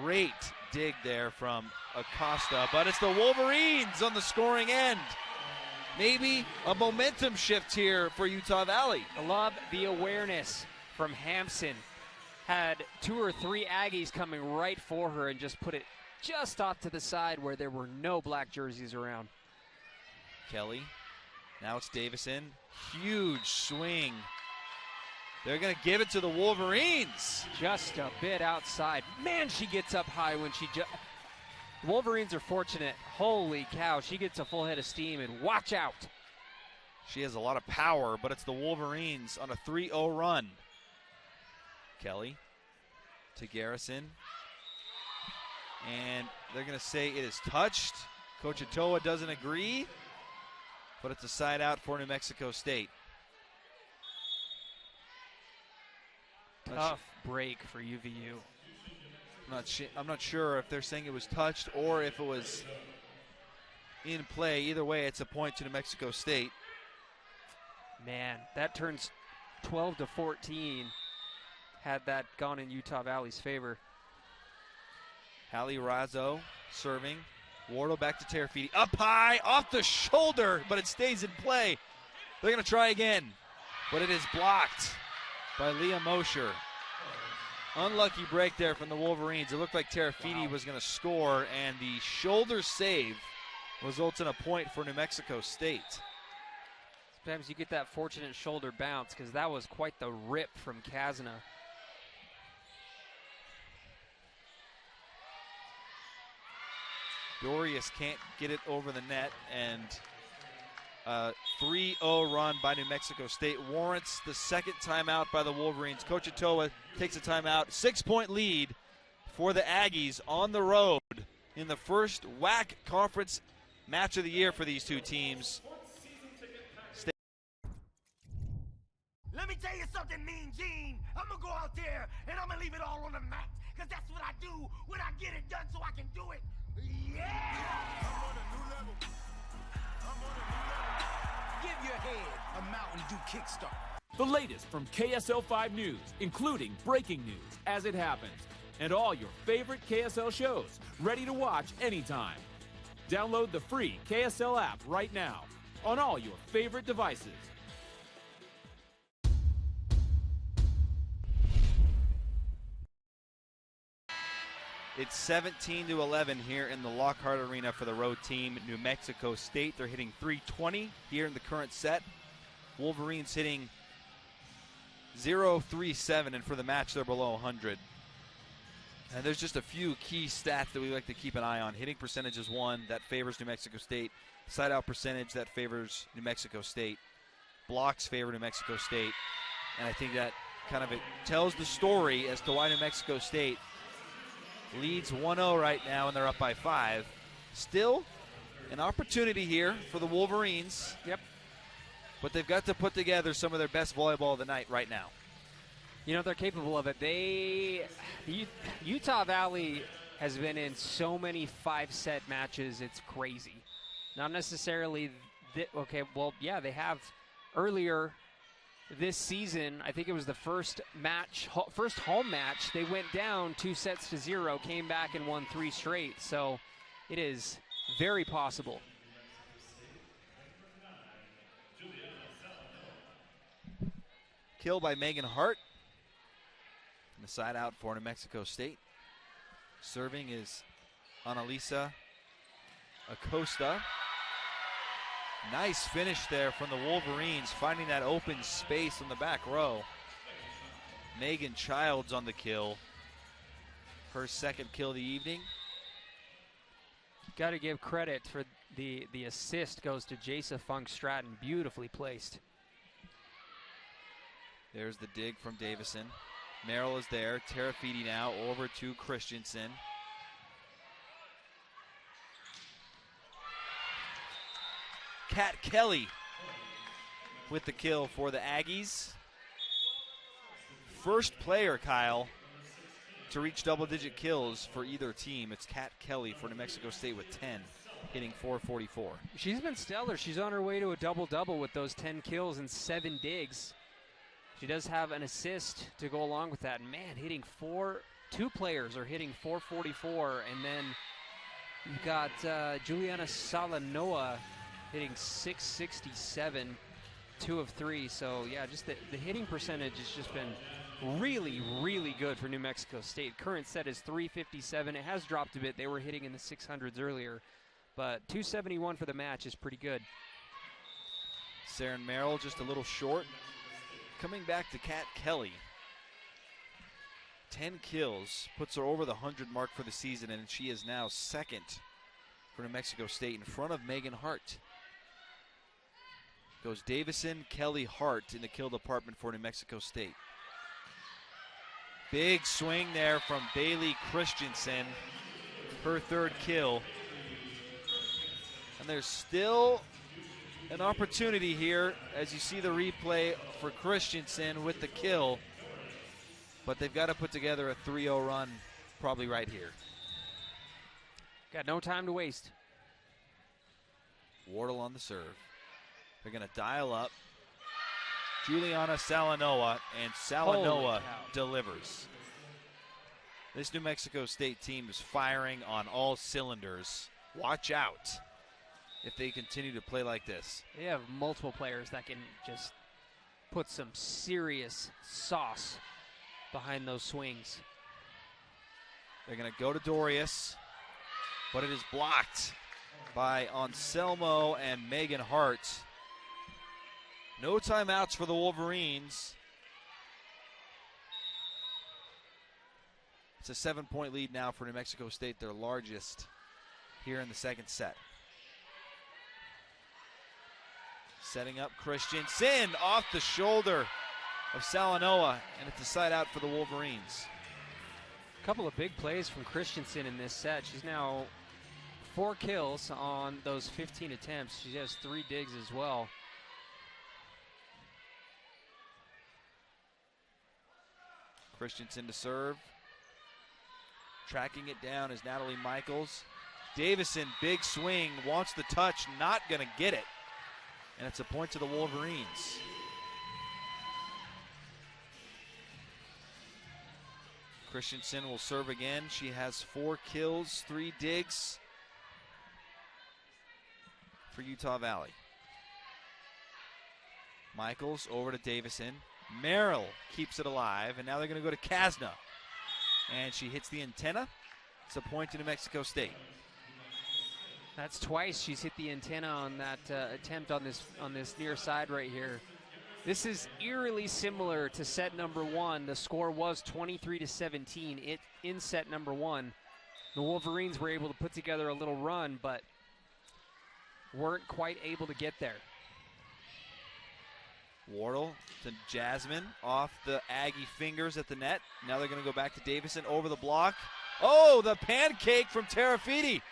Great dig there from Acosta, but it's the Wolverines on the scoring end. Maybe a momentum shift here for Utah Valley. I love the awareness from Hampson. Had 2 or 3 Aggies coming right for her and just put it just off to the side where there were no black jerseys around. Kelly. Now it's Davison. Huge swing. They're going to give it to the Wolverines. Just a bit outside. Man, she gets up high when she just... Wolverines are fortunate. Holy cow, she gets a full head of steam, and watch out. She has a lot of power, but it's the Wolverines on a 3-0 run. Kelly to Garrison. And they're going to say it is touched. Coach Atoa doesn't agree, but it's a side out for New Mexico State. Tough break for UVU. I'm not sure if they're saying it was touched or if it was in play. Either way, it's a point to New Mexico State. Man, that turns 12-14 had that gone in Utah Valley's favor. Hallie Razzo serving. Wardle back to Terafiti. Up high, off the shoulder, but it stays in play. They're going to try again, but it is blocked by Leah Mosher. Unlucky break there from the Wolverines. It looked like Terafiti was going to score, and the shoulder save results in a point for New Mexico State. Sometimes you get that fortunate shoulder bounce because that was quite the rip from Kasna. Dorius can't get it over the net, and a 3-0 run by New Mexico State warrants the second timeout by the Wolverines. Coach Atoa takes a timeout. 6-point lead for the Aggies on the road in the first WAC conference match of the year for these two teams. Let me tell you something, Mean Gene. I'm going to go out there and I'm going to leave it all on the mat. Because that's what I do when I get it done so I can do it. Yeah! I'm on a new level. Give your head a Mountain Dew kickstart. The latest from KSL5 News, including breaking news as it happens, and all your favorite KSL shows, ready to watch anytime. Download the free KSL app right now on all your favorite devices. It's 17-11 here in the Lockhart Arena for the road team. New Mexico State, they're hitting .320 here in the current set. Wolverines hitting .037, and for the match, they're below 100. And there's just a few key stats that we like to keep an eye on. Hitting percentage is one, that favors New Mexico State. Side-out percentage, that favors New Mexico State. Blocks favor New Mexico State. And I think that kind of it tells the story as to why New Mexico State leads 1-0 right now, and they're up by 5. Still an opportunity here for the Wolverines. Yep. But they've got to put together some of their best volleyball of the night right now. You know, they're capable of it. Utah Valley has been in so many 5-set matches, it's crazy. Not necessarily, okay, well, yeah, they have earlier this season. I think it was the first home match. They went down 2-0, came back and won 3 straight. So it is very possible. Kill by Megan Hart. And the side out for New Mexico State. Serving is Annalisa Acosta. Nice finish there from the Wolverines, finding that open space on the back row. Megan Childs on the kill. Her second kill of the evening. Got to give credit for the assist goes to Jasa Funk Stratton. Beautifully placed. There's the dig from Davison. Merrill is there. Terafiti now over to Christensen. Kat Kelly with the kill for the Aggies. First player, Kyle, to reach double-digit kills for either team. It's Kat Kelly for New Mexico State with 10, hitting .444. She's been stellar. She's on her way to a double-double with those 10 kills and 7 digs. She does have an assist to go along with that. And man, hitting 2 players are hitting .444, and then you've got Juliana Salanoa hitting .667, 2 of 3. So yeah, just the hitting percentage has just been really, really good for New Mexico State. Current set is .357. It has dropped a bit. They were hitting in the 600s earlier, but .271 for the match is pretty good. Saren Merrill just a little short. Coming back to Kat Kelly. 10 kills, puts her over the 100 mark for the season, and she is now second for New Mexico State in front of Megan Hart. Goes Davison, Kelly, Hart in the kill department for New Mexico State. Big swing there from Bailey Christensen, her 3rd kill. And there's still an opportunity here as you see the replay for Christensen with the kill. But they've got to put together a 3-0 run probably right here. Got no time to waste. Wardle on the serve. They're going to dial up. Juliana Salanoa, and Salanoa delivers. This New Mexico State team is firing on all cylinders. Watch out if they continue to play like this. They have multiple players that can just put some serious sauce behind those swings. They're going to go to Dorius, but it is blocked by Anselmo and Megan Hart. No timeouts for the Wolverines. It's a 7-point lead now for New Mexico State, their largest here in the second set. Setting up Christensen off the shoulder of Salanoa, and it's a side out for the Wolverines. A couple of big plays from Christensen in this set. She's now 4 kills on those 15 attempts. She has 3 digs as well. Christensen to serve. Tracking it down is Natalie Michaels. Davison, big swing, wants the touch, not going to get it. And it's a point to the Wolverines. Christensen will serve again. She has 4 kills, 3 digs for Utah Valley. Michaels over to Davison. Merrill keeps it alive, and now they're going to go to Kasna. And she hits the antenna. It's a point to New Mexico State. That's twice she's hit the antenna on that attempt on this near side right here. This is eerily similar to set number 1. The score was 23-17 in set number 1. The Wolverines were able to put together a little run, but weren't quite able to get there. Wardle to Jasmine off the Aggie fingers at the net. Now they're going to go back to Davison over the block. Oh, the pancake from Terafiti.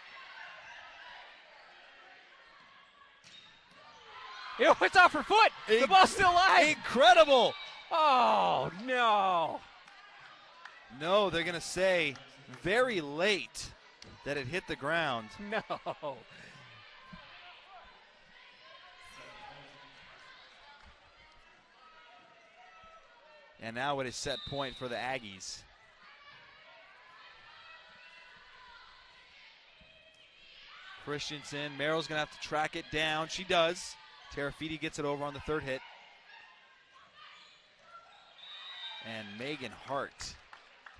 It's off her foot. The ball's still live. Incredible. Oh, no. No, they're going to say very late that it hit the ground. No. And now it is set point for the Aggies. Christensen, Merrill's going to have to track it down. She does. Terafiti gets it over on the third hit. And Megan Hart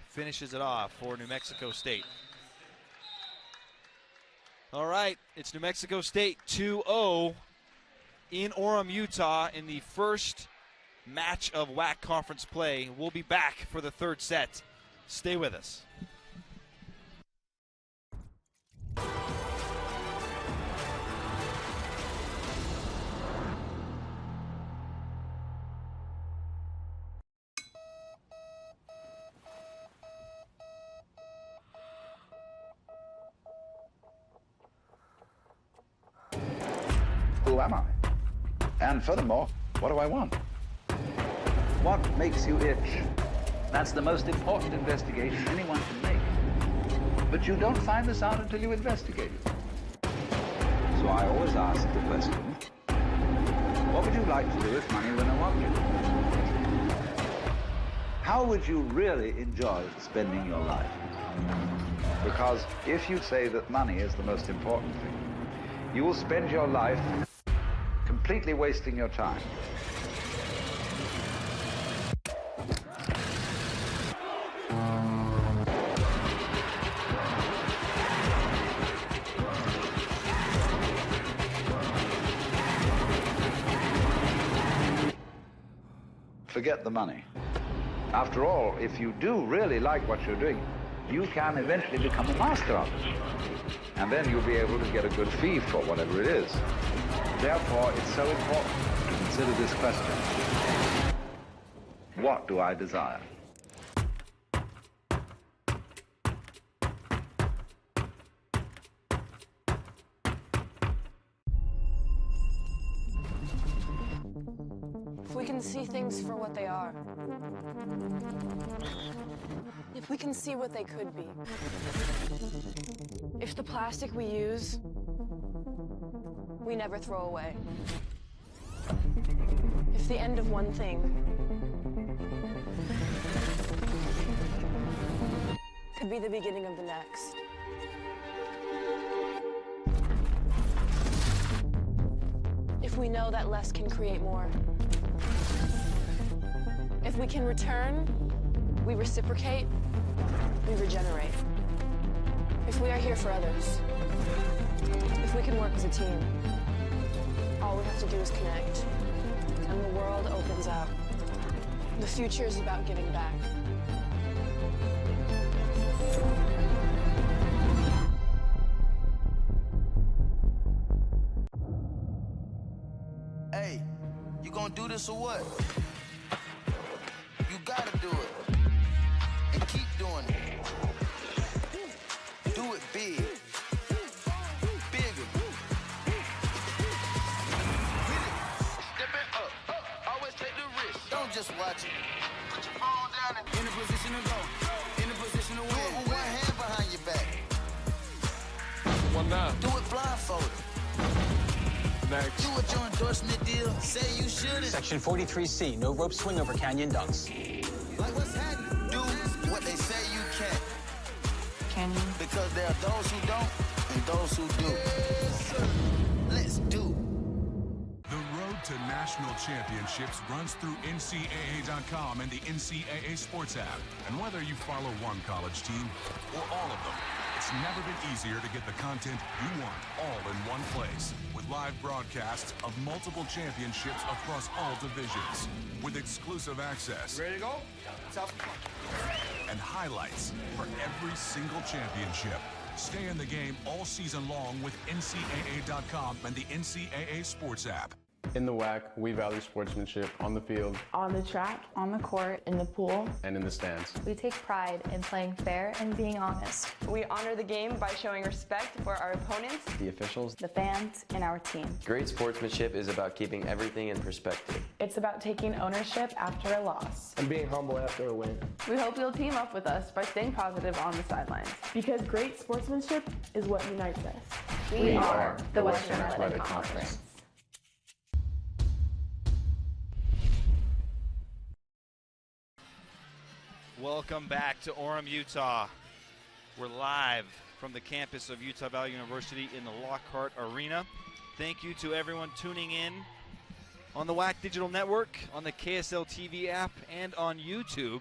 finishes it off for New Mexico State. All right, it's New Mexico State 2-0 in Orem, Utah in the first match of WAC conference play. We'll be back for the third set. Stay with us. Who am I? And furthermore, what do I want? What makes you itch? That's the most important investigation anyone can make. But you don't find this out until you investigate it. So I always ask the question, what would you like to do if money were no object? How would you really enjoy spending your life? Because if you say that money is the most important thing, you will spend your life completely wasting your time. Forget the money. After all, if you do really like what you're doing, you can eventually become a master of it. And then you'll be able to get a good fee for whatever it is. Therefore, it's so important to consider this question. What do I desire? If we can see things for what they are, if we can see what they could be, if the plastic we use, we never throw away, if the end of one thing could be the beginning of the next. If we know that less can create more. If we can return, we reciprocate, we regenerate. If we are here for others, if we can work as a team, all we have to do is connect, and the world opens up. The future is about giving back. Hey, you gonna do this or what? You gotta do it. And keep doing it. Do it big. Bigger. Hit it. Step it up. Always take the risk. Don't just watch it. Put your phone down and in a position to go. In a position to win. Do it with one hand behind your back. One down. Do it blindfolded. Next. Do what your endorsement deal say you shouldn't. Section 43C, no rope swing over canyon dunks. Like what's happening? Do what they say you can't. Can you? Because there are those who don't and those who do. Yes, sir. Let's do. The road to national championships runs through NCAA.com and the NCAA Sports app. And whether you follow one college team or all of them, it's never been easier to get the content you want all in one place. With live broadcasts of multiple championships across all divisions. With exclusive access. Ready to go? Let's have some fun. And highlights for every single championship. Stay in the game all season long with NCAA.com and the NCAA Sports app. In the WAC, we value sportsmanship on the field, on the track, on the court, in the pool, and in the stands. We take pride in playing fair and being honest. We honor the game by showing respect for our opponents, the officials, the fans, and our team. Great sportsmanship is about keeping everything in perspective. It's about taking ownership after a loss. And being humble after a win. We hope you'll team up with us by staying positive on the sidelines. Because great sportsmanship is what unites us. We are the Western Athletic Conference. Welcome back to Orem, Utah. We're live from the campus of Utah Valley University in the Lockhart Arena. Thank you to everyone tuning in on the WAC Digital Network, on the KSL TV app, and on YouTube.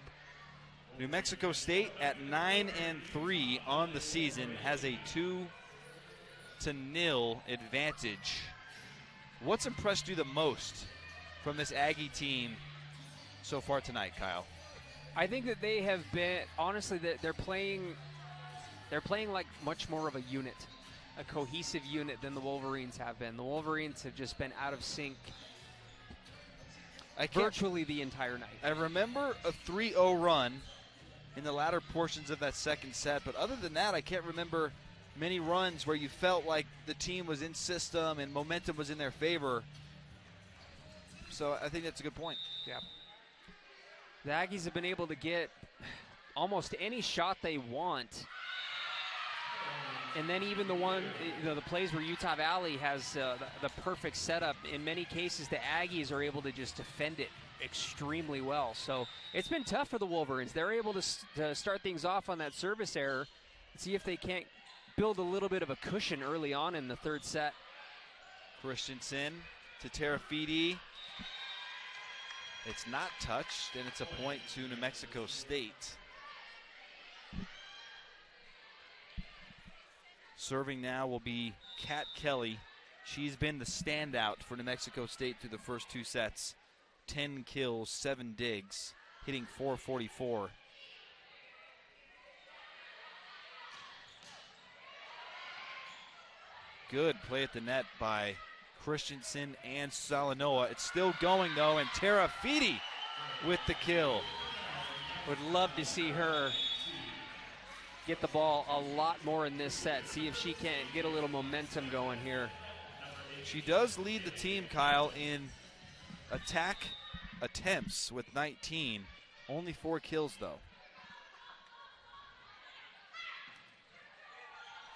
New Mexico State at 9-3 on the season has a 2-0 advantage. What's impressed you the most from this Aggie team so far tonight, Kyle? I think that they have been, honestly, that they're playing like much more of a unit, a cohesive unit than the Wolverines have been. The Wolverines have just been out of sync virtually the entire night. I remember a 3-0 run in the latter portions of that second set, but other than that, I can't remember many runs where you felt like the team was in system and momentum was in their favor. So I think that's a good point. Yeah. The Aggies have been able to get almost any shot they want. And then even the plays where Utah Valley has the perfect setup, in many cases the Aggies are able to just defend it extremely well. So it's been tough for the Wolverines. They're able to start things off on that service error and see if they can't build a little bit of a cushion early on in the third set. Christensen to Terafidi. It's not touched, and it's a point to New Mexico State. Serving now will be Kat Kelly. She's been the standout for New Mexico State through the first two sets. 10 kills, 7 digs, hitting .444. Good play at the net by Christensen and Salanoa. It's still going, though, and Terafidi with the kill. Would love to see her get the ball a lot more in this set. See if she can't get a little momentum going here. She does lead the team, Kyle, in attack attempts with 19. Only 4 kills, though.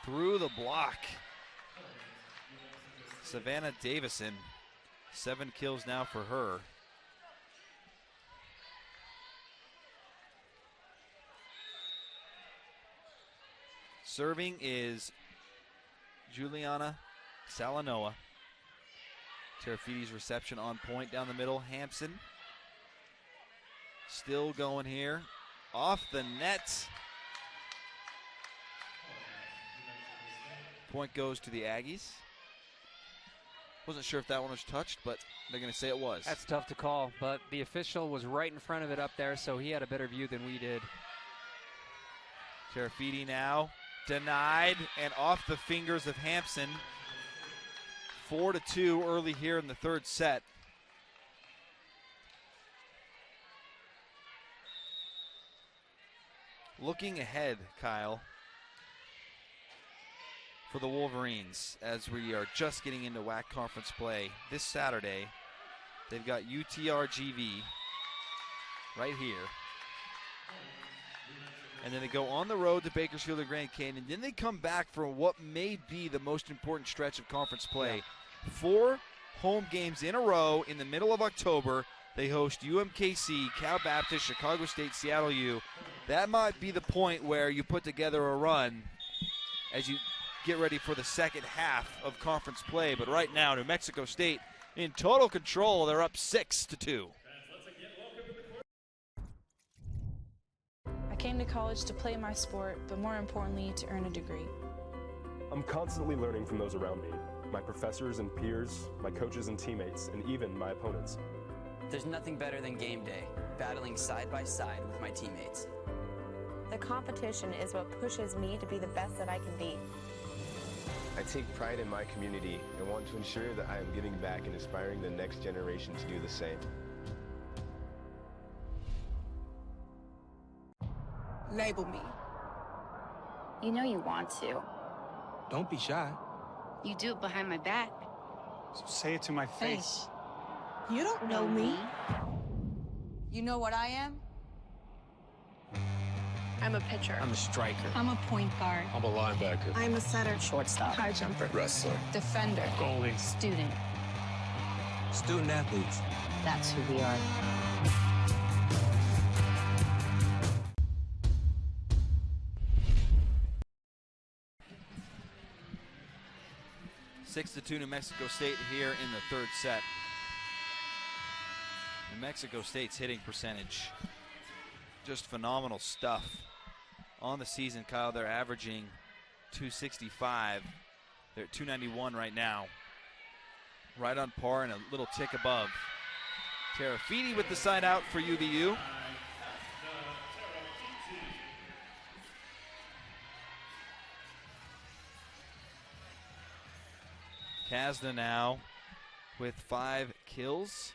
Through the block. Savannah Davison, 7 kills now for her. Serving is Juliana Salanoa. Terafidi's reception on point down the middle. Hampson still going here. Off the net. Point goes to the Aggies. Wasn't sure if that one was touched, but they're going to say it was. That's tough to call, but the official was right in front of it up there, so he had a better view than we did. Terafidi now denied and off the fingers of Hampson. 4-2 early here in the third set. Looking ahead, Kyle, for the Wolverines, as we are just getting into WAC conference play this Saturday, they've got UTRGV right here. And then they go on the road to Bakersfield and Grand Canyon. Then they come back for what may be the most important stretch of conference play. Yeah. 4 home games in a row in the middle of October. They host UMKC, Cal Baptist, Chicago State, Seattle U. That might be the point where you put together a run as you get ready for the second half of conference play. But right now, New Mexico State in total control. They're up 6-2. I came to college to play my sport, but more importantly, to earn a degree. I'm constantly learning from those around me, my professors and peers, my coaches and teammates, and even my opponents. There's nothing better than game day, battling side by side with my teammates. The competition is what pushes me to be the best that I can be. I take pride in my community and want to ensure that I am giving back and inspiring the next generation to do the same. Label me. You know you want to. Don't be shy. You do it behind my back. So say it to my face. You don't know me. You know what I am? I'm a pitcher. I'm a striker. I'm a point guard. I'm a linebacker. I'm a setter. Shortstop. High jumper. Wrestler. Defender. Goalie. Student. Student athletes. That's who we are. 6-2 New Mexico State here in the third set. New Mexico State's hitting percentage, just phenomenal stuff. On the season, Kyle, they're averaging 265. They're at 291 right now. Right on par and a little tick above. Terafiti with the side out for UVU. Kasna now with 5 kills.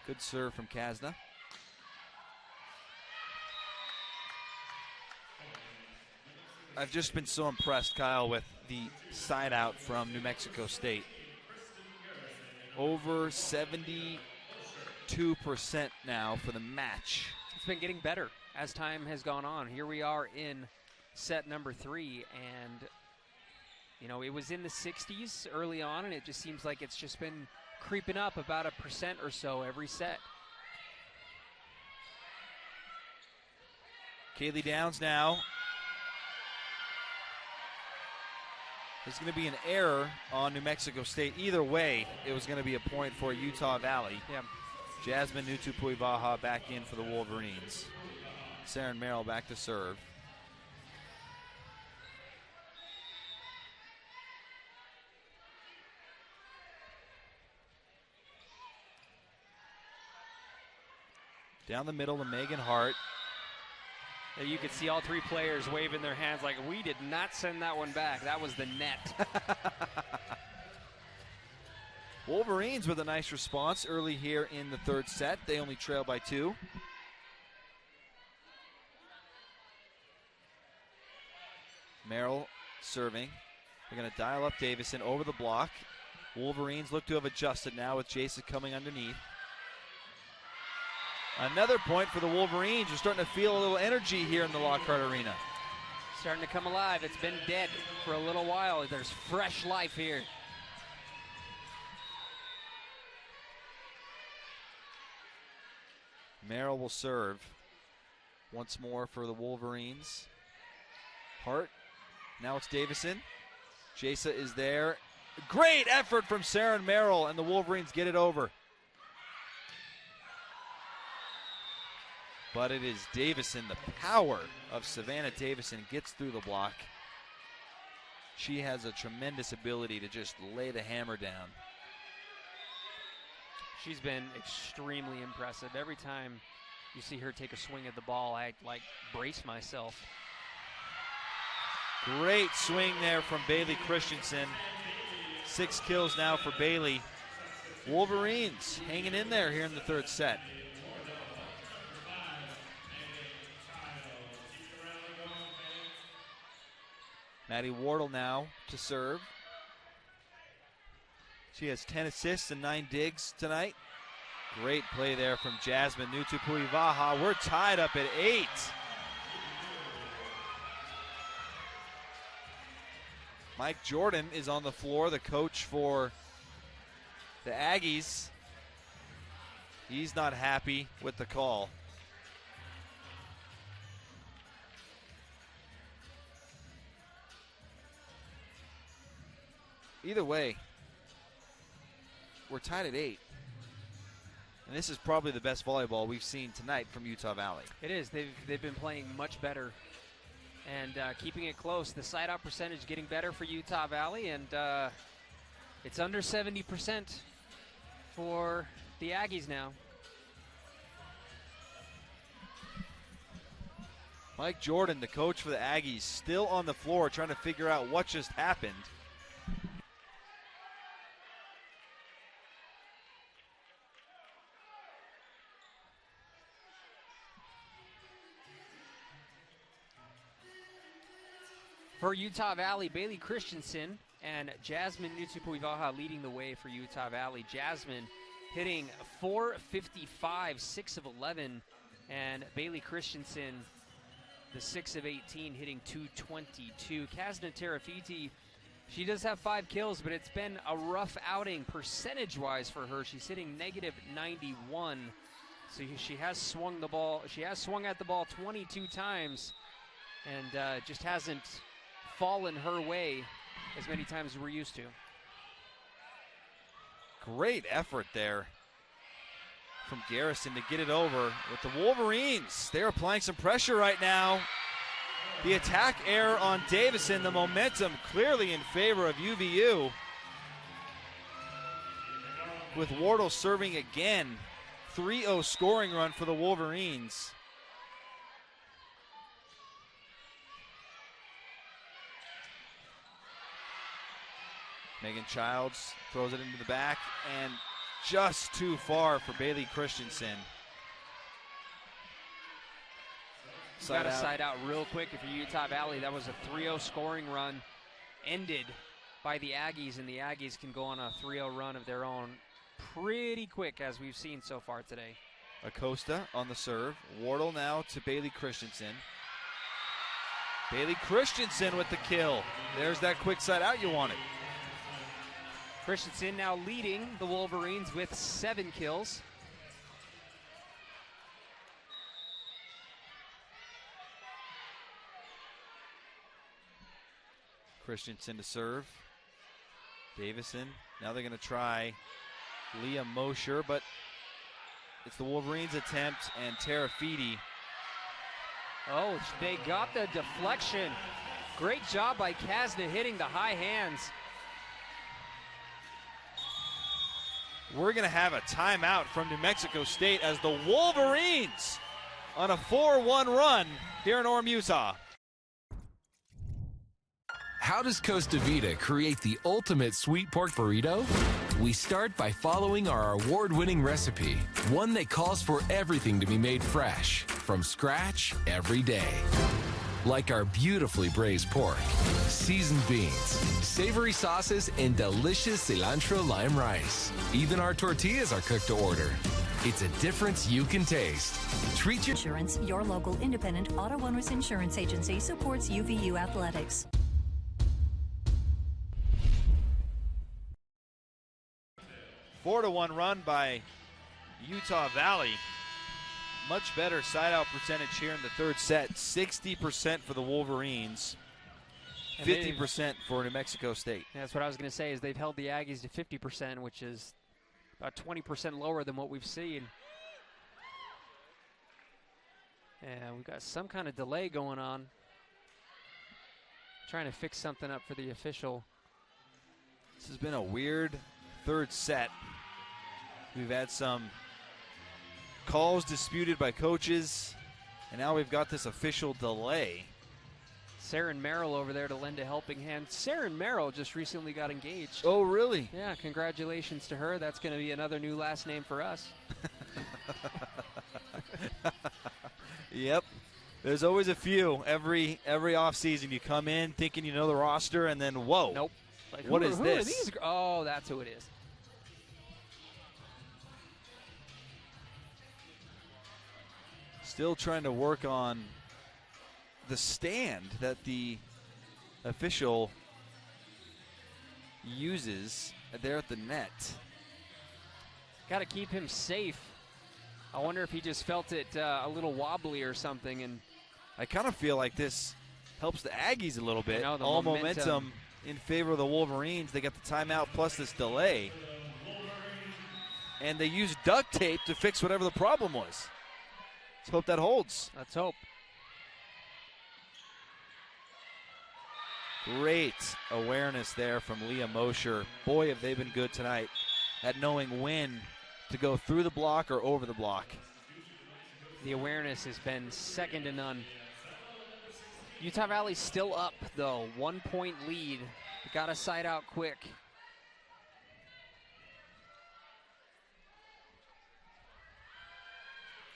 Good serve from Kasna. I've just been so impressed, Kyle, with the side out from New Mexico State. Over 72% now for the match. It's been getting better as time has gone on. Here we are in set number 3, and it was in the 60s early on, and it just seems like it's just been creeping up about 1% or so every set. Kaylee Downs now. There's going to be an error on New Mexico State. Either way, it was going to be a point for Utah Valley. Yeah. Jasmine Nutupuivaha back in for the Wolverines. Saren Merrill back to serve. Down the middle to Megan Hart. You could see all 3 players waving their hands like, we did not send that one back. That was the net. Wolverines with a nice response early here in the third set. They only trail by 2. Merrill serving. They're going to dial up Davison over the block. Wolverines look to have adjusted now with Jason coming underneath. Another point for the Wolverines. You're starting to feel a little energy here in the Lockhart Arena. Starting to come alive. It's been dead for a little while. There's fresh life here. Merrill will serve once more for the Wolverines. Hart. Now it's Davison. Jasa is there. Great effort from Saren Merrill, and the Wolverines get it over. But it is Davison. The power of Savannah Davison gets through the block. She has a tremendous ability to just lay the hammer down. She's been extremely impressive. Every time you see her take a swing at the ball, I brace myself. Great swing there from Bailey Christensen. 6 kills now for Bailey. Wolverines hanging in there here in the third set. Maddie Wardle now to serve. She has 10 assists and 9 digs tonight. Great play there from Jasmine Nutupuivaha. We're tied up at 8. Mike Jordan is on the floor, the coach for the Aggies. He's not happy with the call. Either way, we're tied at 8. And this is probably the best volleyball we've seen tonight from Utah Valley. It is. They've been playing much better and keeping it close. The side-out percentage getting better for Utah Valley, and it's under 70% for the Aggies now. Mike Jordan, the coach for the Aggies, still on the floor trying to figure out what just happened. For Utah Valley, Bailey Christensen and Jasmine Nutupuivaha leading the way for Utah Valley. Jasmine hitting .455, 6 of 11, and Bailey Christensen, the 6 of 18, hitting .222. Kasna Terafiti, she does have 5 kills, but it's been a rough outing percentage-wise for her. She's hitting -91, so she has swung the ball. She has swung at the ball 22 times, and just hasn't fallen her way as many times as we're used to. Great effort there from Garrison to get it over with the Wolverines. They're applying some pressure right now. The attack error on Davison, the momentum clearly in favor of UVU. With Wardle serving again. 3-0 scoring run for the Wolverines. Megan Childs throws it into the back and just too far for Bailey Christensen. Got to side out real quick if you're Utah Valley. That was a 3-0 scoring run ended by the Aggies, and the Aggies can go on a 3-0 run of their own pretty quick, as we've seen so far today. Acosta on the serve. Wardle now to Bailey Christensen. Bailey Christensen with the kill. There's that quick side out you wanted. Christensen now leading the Wolverines with 7 kills. Christensen to serve. Davison. Now they're going to try Leah Mosher, but it's the Wolverines' attempt, and Terafiti. Oh, they got the deflection. Great job by Kasna hitting the high hands. We're going to have a timeout from New Mexico State as the Wolverines on a 4-1 run here in Orem, Utah. How does Costa Vida create the ultimate sweet pork burrito? We start by following our award-winning recipe, one that calls for everything to be made fresh, from scratch every day. Like our beautifully braised pork, seasoned beans, savory sauces, and delicious cilantro lime rice. Even our tortillas are cooked to order. It's a difference you can taste. Treat your Insurance, your local independent auto owners insurance agency, supports UVU athletics. A 4-1 run by Utah Valley. Much better side-out percentage here in the third set. 60% for the Wolverines, 50% for New Mexico State. Yeah, that's what I was going to say, is they've held the Aggies to 50%, which is about 20% lower than what we've seen. And we've got some kind of delay going on. Trying to fix something up for the official. This has been a weird third set. We've had some calls disputed by coaches, and now we've got this official delay. Saren Merrill over there to lend a helping hand. Saren Merrill just recently got engaged. Oh, really? Yeah, congratulations to her. That's going to be another new last name for us. Yep. There's always a few. Every offseason you come in thinking you know the roster, and then, whoa. Nope. Like, what is who this? Are these? Oh, that's who it is. Still trying to work on the stand that the official uses there at the net. Got to keep him safe. I wonder if he just felt it a little wobbly or something. And I kind of feel like this helps the Aggies a little bit. I know, all momentum in favor of the Wolverines. They got the timeout plus this delay. And they used duct tape to fix whatever the problem was. Let's hope that holds. Let's hope. Great awareness there from Leah Mosher. Boy, have they been good tonight at knowing when to go through the block or over the block. The awareness has been second to none. Utah Valley still up, though. 1 point lead. Got to side out quick.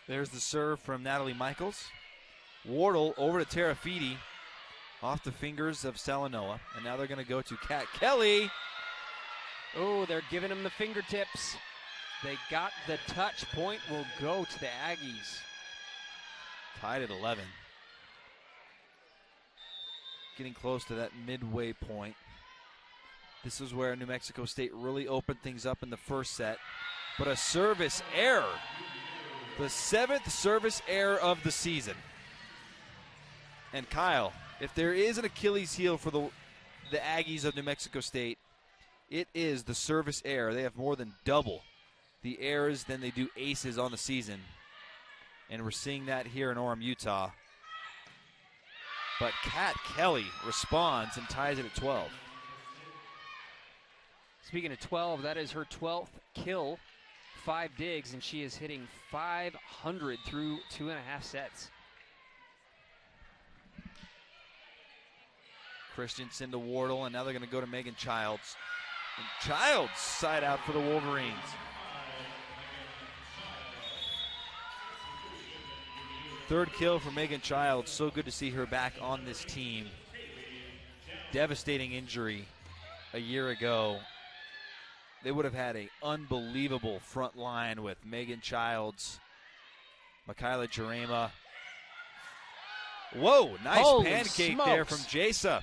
There's the serve from Natalie Michaels. Wardle over to Terafiti. Off the fingers of Salanoa. And now they're going to go to Kat Kelly. Oh, they're giving him the fingertips. They got the touch. Point will go to the Aggies. Tied at 11. Getting close to that midway point. This is where New Mexico State really opened things up in the first set. But a service error. The 7th service error of the season. And Kyle If there is an Achilles heel for the Aggies of New Mexico State, it is the service error. They have more than double the errors than they do aces on the season. And we're seeing that here in Orem, Utah. But Kat Kelly responds and ties it at 12. Speaking of 12, that is her 12th kill, 5 digs, and she is hitting 500 through 2.5 sets. Christensen to Wardle, and now they're going to go to Megan Childs. And Childs side out for the Wolverines. Third kill for Megan Childs. So good to see her back on this team. Devastating injury a year ago. They would have had an unbelievable front line with Megan Childs, Michaela Jarema. Whoa, nice Holy pancake smokes. there from Jasa.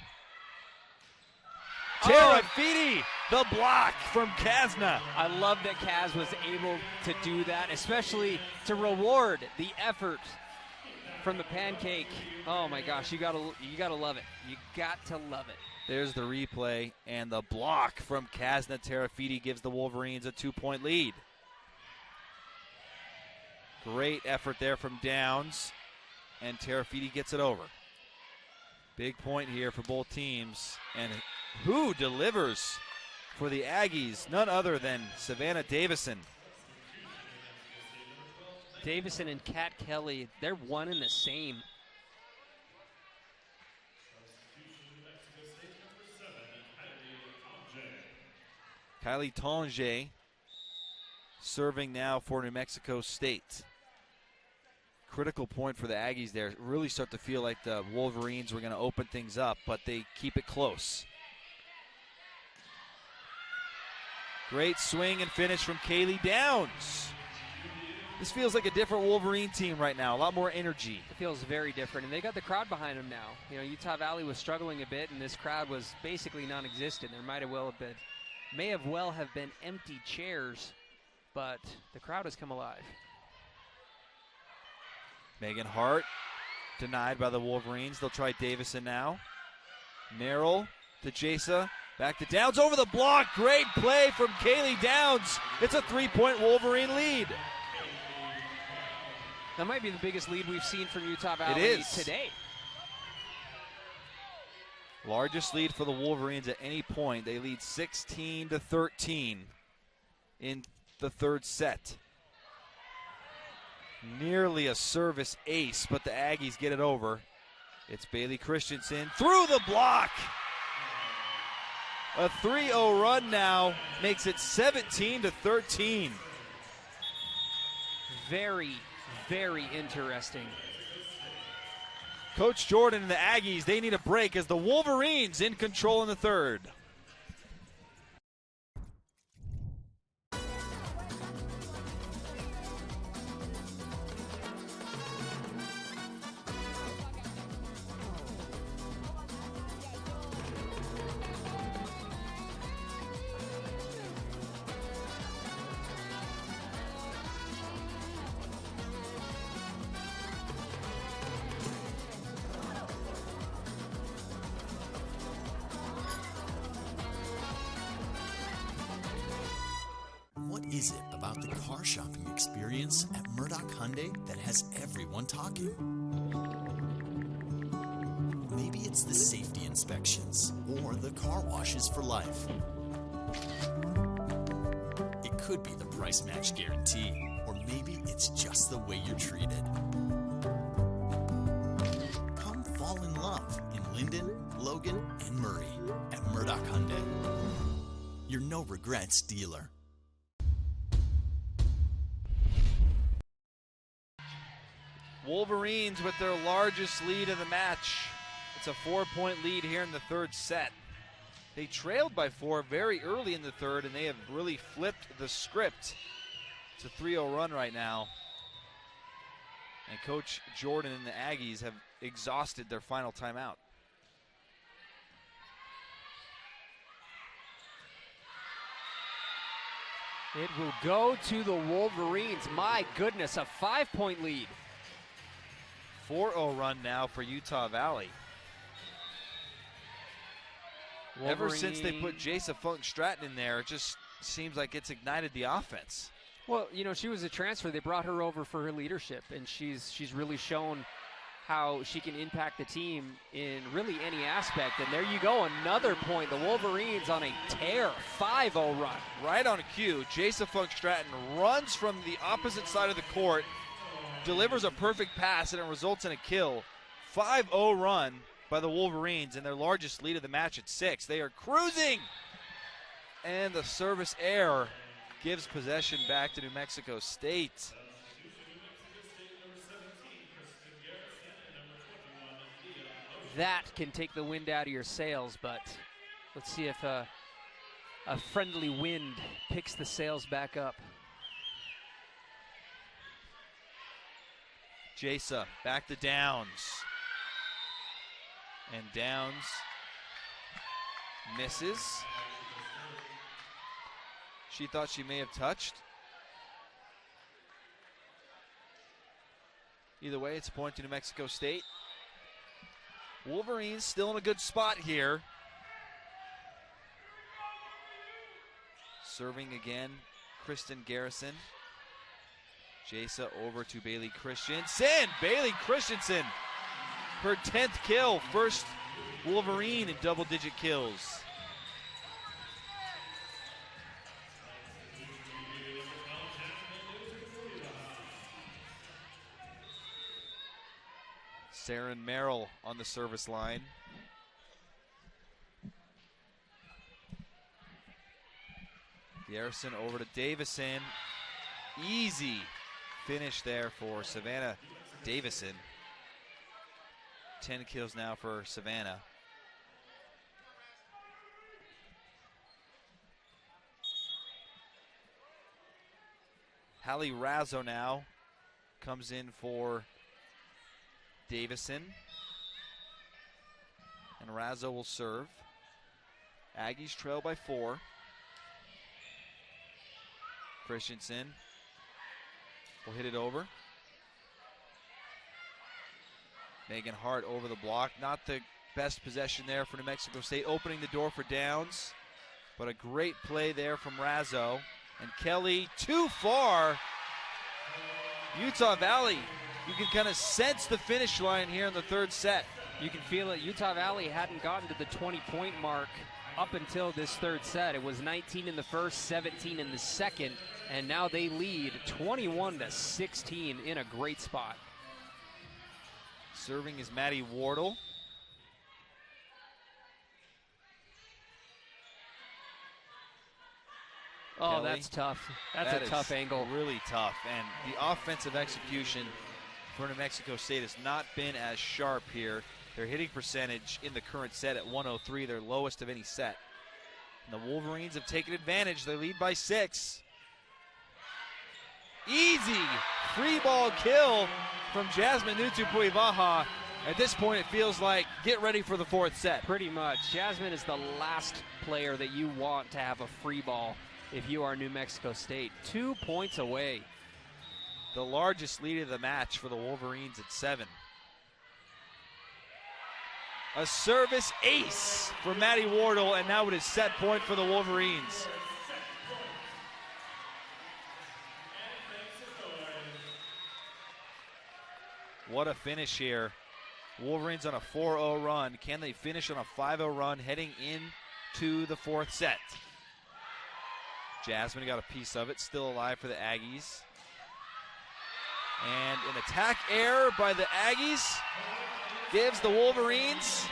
Tara Feedy, the block from Kazna. I love that Kaz was able to do that, especially to reward the effort from the pancake. Oh my gosh, you gotta love it. You got to love it. There's the replay, and the block from Kazna Terafiti gives the Wolverines a 2-point lead. Great effort there from Downs, and Terafiti gets it over. Big point here for both teams, and who delivers for the Aggies? None other than Savannah Davison. Davison and Kat Kelly, they're one and the same. Kylie Tonge serving now for New Mexico State. Critical point for the Aggies there. Really start to feel like the Wolverines were going to open things up, but they keep it close. Great swing and finish from Kaylee Downs. This feels like a different Wolverine team right now. A lot more energy. It feels very different, and they got the crowd behind them now. You know, Utah Valley was struggling a bit, and this crowd was basically non-existent. There may have well have been empty chairs, but the crowd has come alive. Megan Hart denied by the Wolverines. They'll try Davison now. Merrill to Jasa. Back to Downs over the block. Great play from Kaylee Downs. It's a 3-point Wolverine lead. That might be the biggest lead we've seen from Utah Valley today. Largest lead for the Wolverines at any point. They lead 16-13 in the third set. Nearly a service ace, but the Aggies get it over. It's Bailey Christensen through the block. A 3-0 run now makes it 17-13. Very, very interesting. Coach Jordan and the Aggies, they need a break as the Wolverines in control in the third. What is it about the car shopping experience at Murdoch Hyundai that has everyone talking? Maybe it's the safety inspections or the car washes for life. It could be the price match guarantee, or maybe it's just the way you're treated. Come fall in love in Linden, Logan, and Murray at Murdoch Hyundai. Your no regrets dealer. Wolverines with their largest lead of the match. It's a 4-point lead here in the third set. They trailed by 4 very early in the third, and they have really flipped the script. It's a 3-0 run right now. And Coach Jordan and the Aggies have exhausted their final timeout. It will go to the Wolverines. My goodness, a 5-point lead. 4-0 run now for Utah Valley. Ever since they put Jasa Funk Stratton in there, it just seems like it's ignited the offense. Well, you know, she was a transfer. They brought her over for her leadership, and she's really shown how she can impact the team in really any aspect. And there you go, another point. The Wolverines on a tear, 5-0 run. Right on cue, Jasa Funk Stratton runs from the opposite side of the court, delivers a perfect pass, and it results in a kill. 5-0 run by the Wolverines, and their largest lead of the match at 6. They are cruising, and the service error gives possession back to New Mexico State. That can take the wind out of your sails, but let's see if a friendly wind picks the sails back up. Jasa back to Downs. And Downs misses. She thought she may have touched. Either way, it's a point to New Mexico State. Wolverines still in a good spot here. Serving again, Kristen Garrison. Jasa over to Bailey Christensen. Bailey Christensen, her 10th kill, first Wolverine in double-digit kills. Saren Merrill on the service line. Garrison over to Davison. Easy finish there for Savannah Davison. 10 kills now for Savannah. Hallie Razzo now comes in for Davison. And Razzo will serve. Aggies trail by 4. Christensen will hit it over. Megan Hart over the block. Not the best possession there for New Mexico State. Opening the door for Downs. But a great play there from Razzo. And Kelly too far. Utah Valley, you can kind of sense the finish line here in the third set. You can feel it. Utah Valley hadn't gotten to the 20-point mark up until this third set. It was 19 in the first, 17 in the second, and now they lead 21-16 in a great spot. Serving is Maddie Wardle. Oh, Kelly. That's tough. That's a tough angle. Really tough. And the offensive execution for New Mexico State has not been as sharp here. Their hitting percentage in the current set at 103, their lowest of any set. And the Wolverines have taken advantage. They lead by 6. Easy free ball kill from Jasmine Nutupuivaha. At this point, it feels like get ready for the fourth set. Pretty much. Jasmine is the last player that you want to have a free ball if you are New Mexico State. 2 points away. The largest lead of the match for the Wolverines at 7. A service ace for Maddie Wardle, and now it is set point for the Wolverines. What a finish here. Wolverines on a 4-0 run. Can they finish on a 5-0 run heading into the fourth set? Jasmine got a piece of it, still alive for the Aggies. And an attack error by the Aggies gives the Wolverines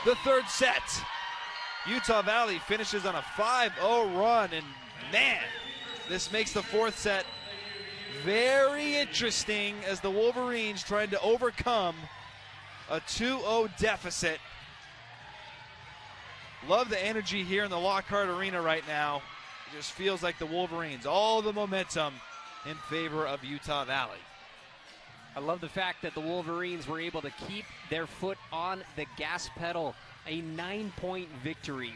the third set. Utah Valley finishes on a 5-0 run, and man, this makes the fourth set very interesting as the Wolverines trying to overcome a 2-0 deficit. Love the energy here in the Lockhart Arena right now. It just feels like the Wolverines, all the momentum in favor of Utah Valley. I love the fact that the Wolverines were able to keep their foot on the gas pedal. A 9-point victory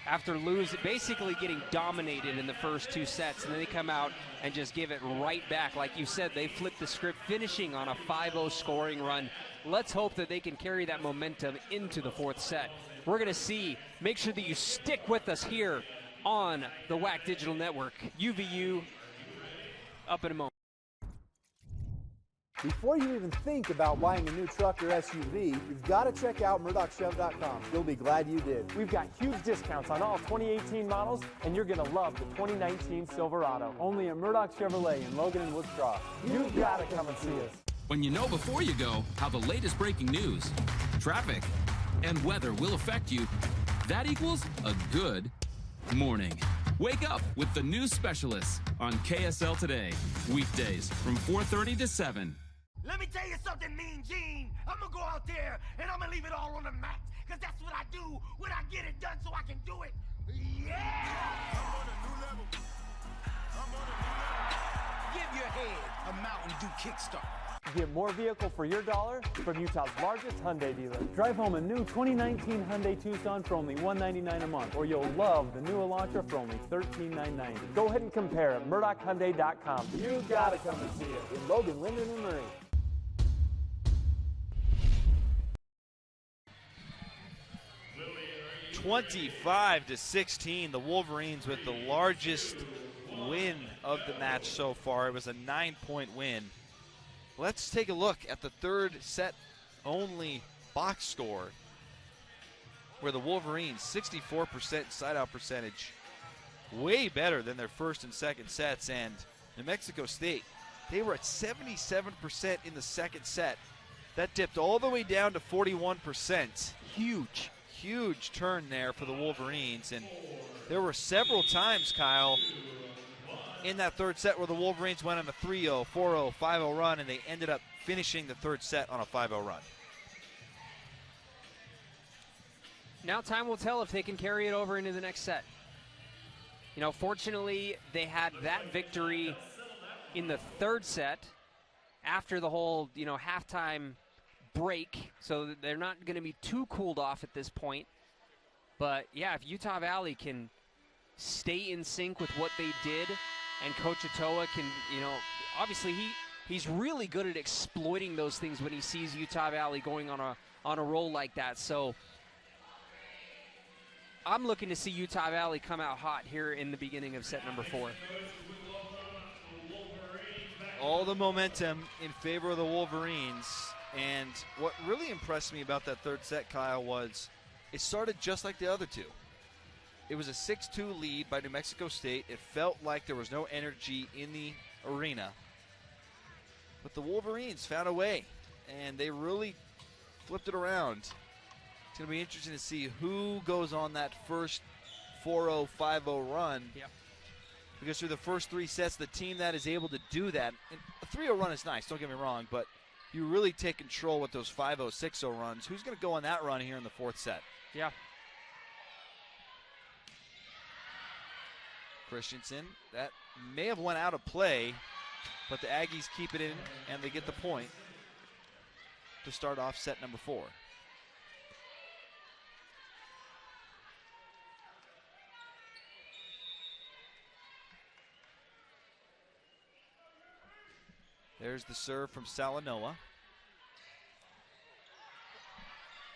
after basically getting dominated in the first 2 sets, and then they come out and just give it right back. Like you said, they flipped the script, finishing on a 5-0 scoring run. Let's hope that they can carry that momentum into the 4th set. We're going to see. Make sure that you stick with us here on the WAC Digital Network. UVU up in a moment. Before you even think about buying a new truck or SUV, you've got to check out MurdochChev.com. You'll be glad you did. We've got huge discounts on all 2018 models, and you're going to love the 2019 Silverado. Only at Murdoch Chevrolet in Logan and Woods Cross. You've got to come and see us. When you know before you go how the latest breaking news, traffic, and weather will affect you, that equals a good morning. Wake up with the news specialists on KSL Today, weekdays from 4:30 to 7. Let me tell you something, Mean Gene. I'm gonna go out there and I'm gonna leave it all on the mat. Cause that's what I do when I get it done so I can do it. Yeah! I'm on a new level. Give your head a Mountain Dew kickstart. Get more vehicle for your dollar from Utah's largest Hyundai dealer. Drive home a new 2019 Hyundai Tucson for only $199 a month, or you'll love the new Elantra for only $13,990. Go ahead and compare at MurdochHyundai.com. You've got to come and see it in Logan, Linden, and Murray. (25-16), the Wolverines with the largest win of the match so far. It was a 9-point win. Let's take a look at the 3rd set only box score, where the Wolverines 64% side-out percentage, way better than their 1st and 2nd sets. And New Mexico State, they were at 77% in the 2nd set. That dipped all the way down to 41%. Huge turn there for the Wolverines. And there were several times, Kyle, in that 3rd set where the Wolverines went on a 3-0, 4-0, 5-0 run, and they ended up finishing the 3rd set on a 5-0 run. Now time will tell if they can carry it over into the next set. You know, fortunately, they had that victory in the 3rd set after the whole, halftime break, so they're not going to be too cooled off at this point. But, yeah, if Utah Valley can stay in sync with what they did, and Coach Otoa can, obviously he's really good at exploiting those things when he sees Utah Valley going on a roll like that. So I'm looking to see Utah Valley come out hot here in the beginning of set number 4. All the momentum in favor of the Wolverines. And what really impressed me about that 3rd set, Kyle, was it started just like the other two. It was a 6-2 lead by New Mexico State. It felt like there was no energy in the arena. But the Wolverines found a way, and they really flipped it around. It's going to be interesting to see who goes on that first 4-0, 5-0 run. Yep. Because through the first 3 sets, the team that is able to do that, and a 3-0 run is nice, don't get me wrong, but you really take control with those 5-0, 6-0 runs. Who's going to go on that run here in the 4th set? Yeah. Christensen, that may have went out of play, but the Aggies keep it in and they get the point to start off set number 4. There's the serve from Salanoa.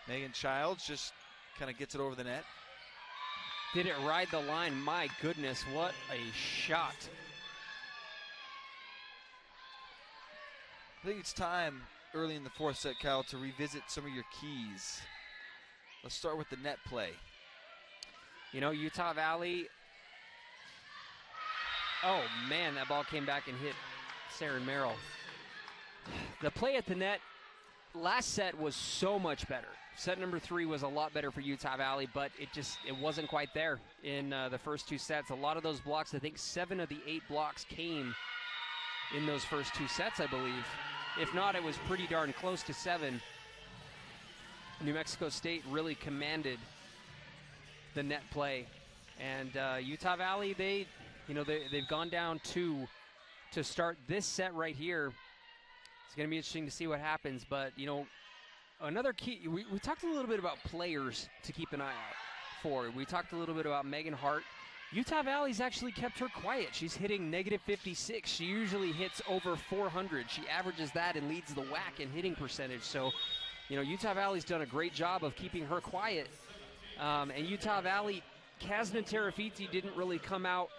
Megan Childs just kind of gets it over the net. Did it ride the line? My goodness, what a shot. I think it's time early in the 4th set, Kyle, to revisit some of your keys. Let's start with the net play. Utah Valley. Oh, man, that ball came back and hit Saren Merrill. The play at the net last set was so much better. Set number 3 was a lot better for Utah Valley, but it wasn't quite there in the first 2 sets. A lot of those blocks, I think 7 of the 8 blocks came in those first 2 sets, I believe. If not, it was pretty darn close to 7. New Mexico State really commanded the net play. And Utah Valley, they've gone down 2 to start this set right here. It's going to be interesting to see what happens, but, another key, we talked a little bit about players to keep an eye out. for. We talked a little bit about Megan Hart. Utah Valley's actually kept her quiet. She's hitting -56. She usually hits over 400. She averages that and leads the WAC in hitting percentage. So, Utah Valley's done a great job of keeping her quiet. And Utah Valley, Kasna Terafiti didn't really come out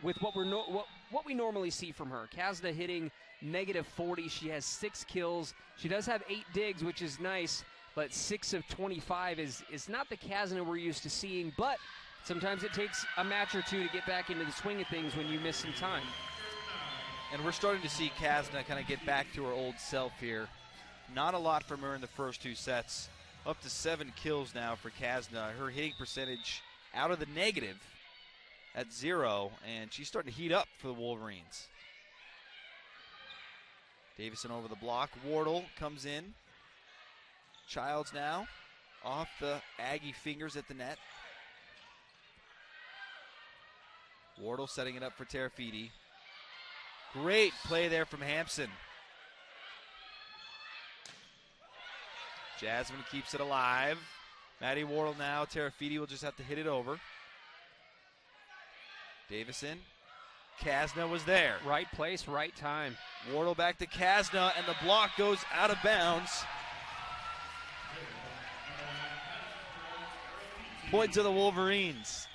with what we normally see from her. Kasna hitting -40. She has 6 kills. She does have 8 digs, which is nice, but 6 of 25 is not the Kasna we're used to seeing, but sometimes it takes a match or two to get back into the swing of things when you miss some time. And we're starting to see Kasna kind of get back to her old self here. Not a lot from her in the first 2 sets. Up to 7 kills now for Kasna. Her hitting percentage out of the negative at 0, and she's starting to heat up for the Wolverines. Davison over the block. Wardle comes in. Childs now off the Aggie fingers at the net. Wardle setting it up for Terafiti. Great play there from Hampson. Jasmine keeps it alive. Maddie Wardle now. Terafiti will just have to hit it over. Davison. Kasna was there. Right place, right time. Wardle back to Kasna, and the block goes out of bounds. Point to the Wolverines.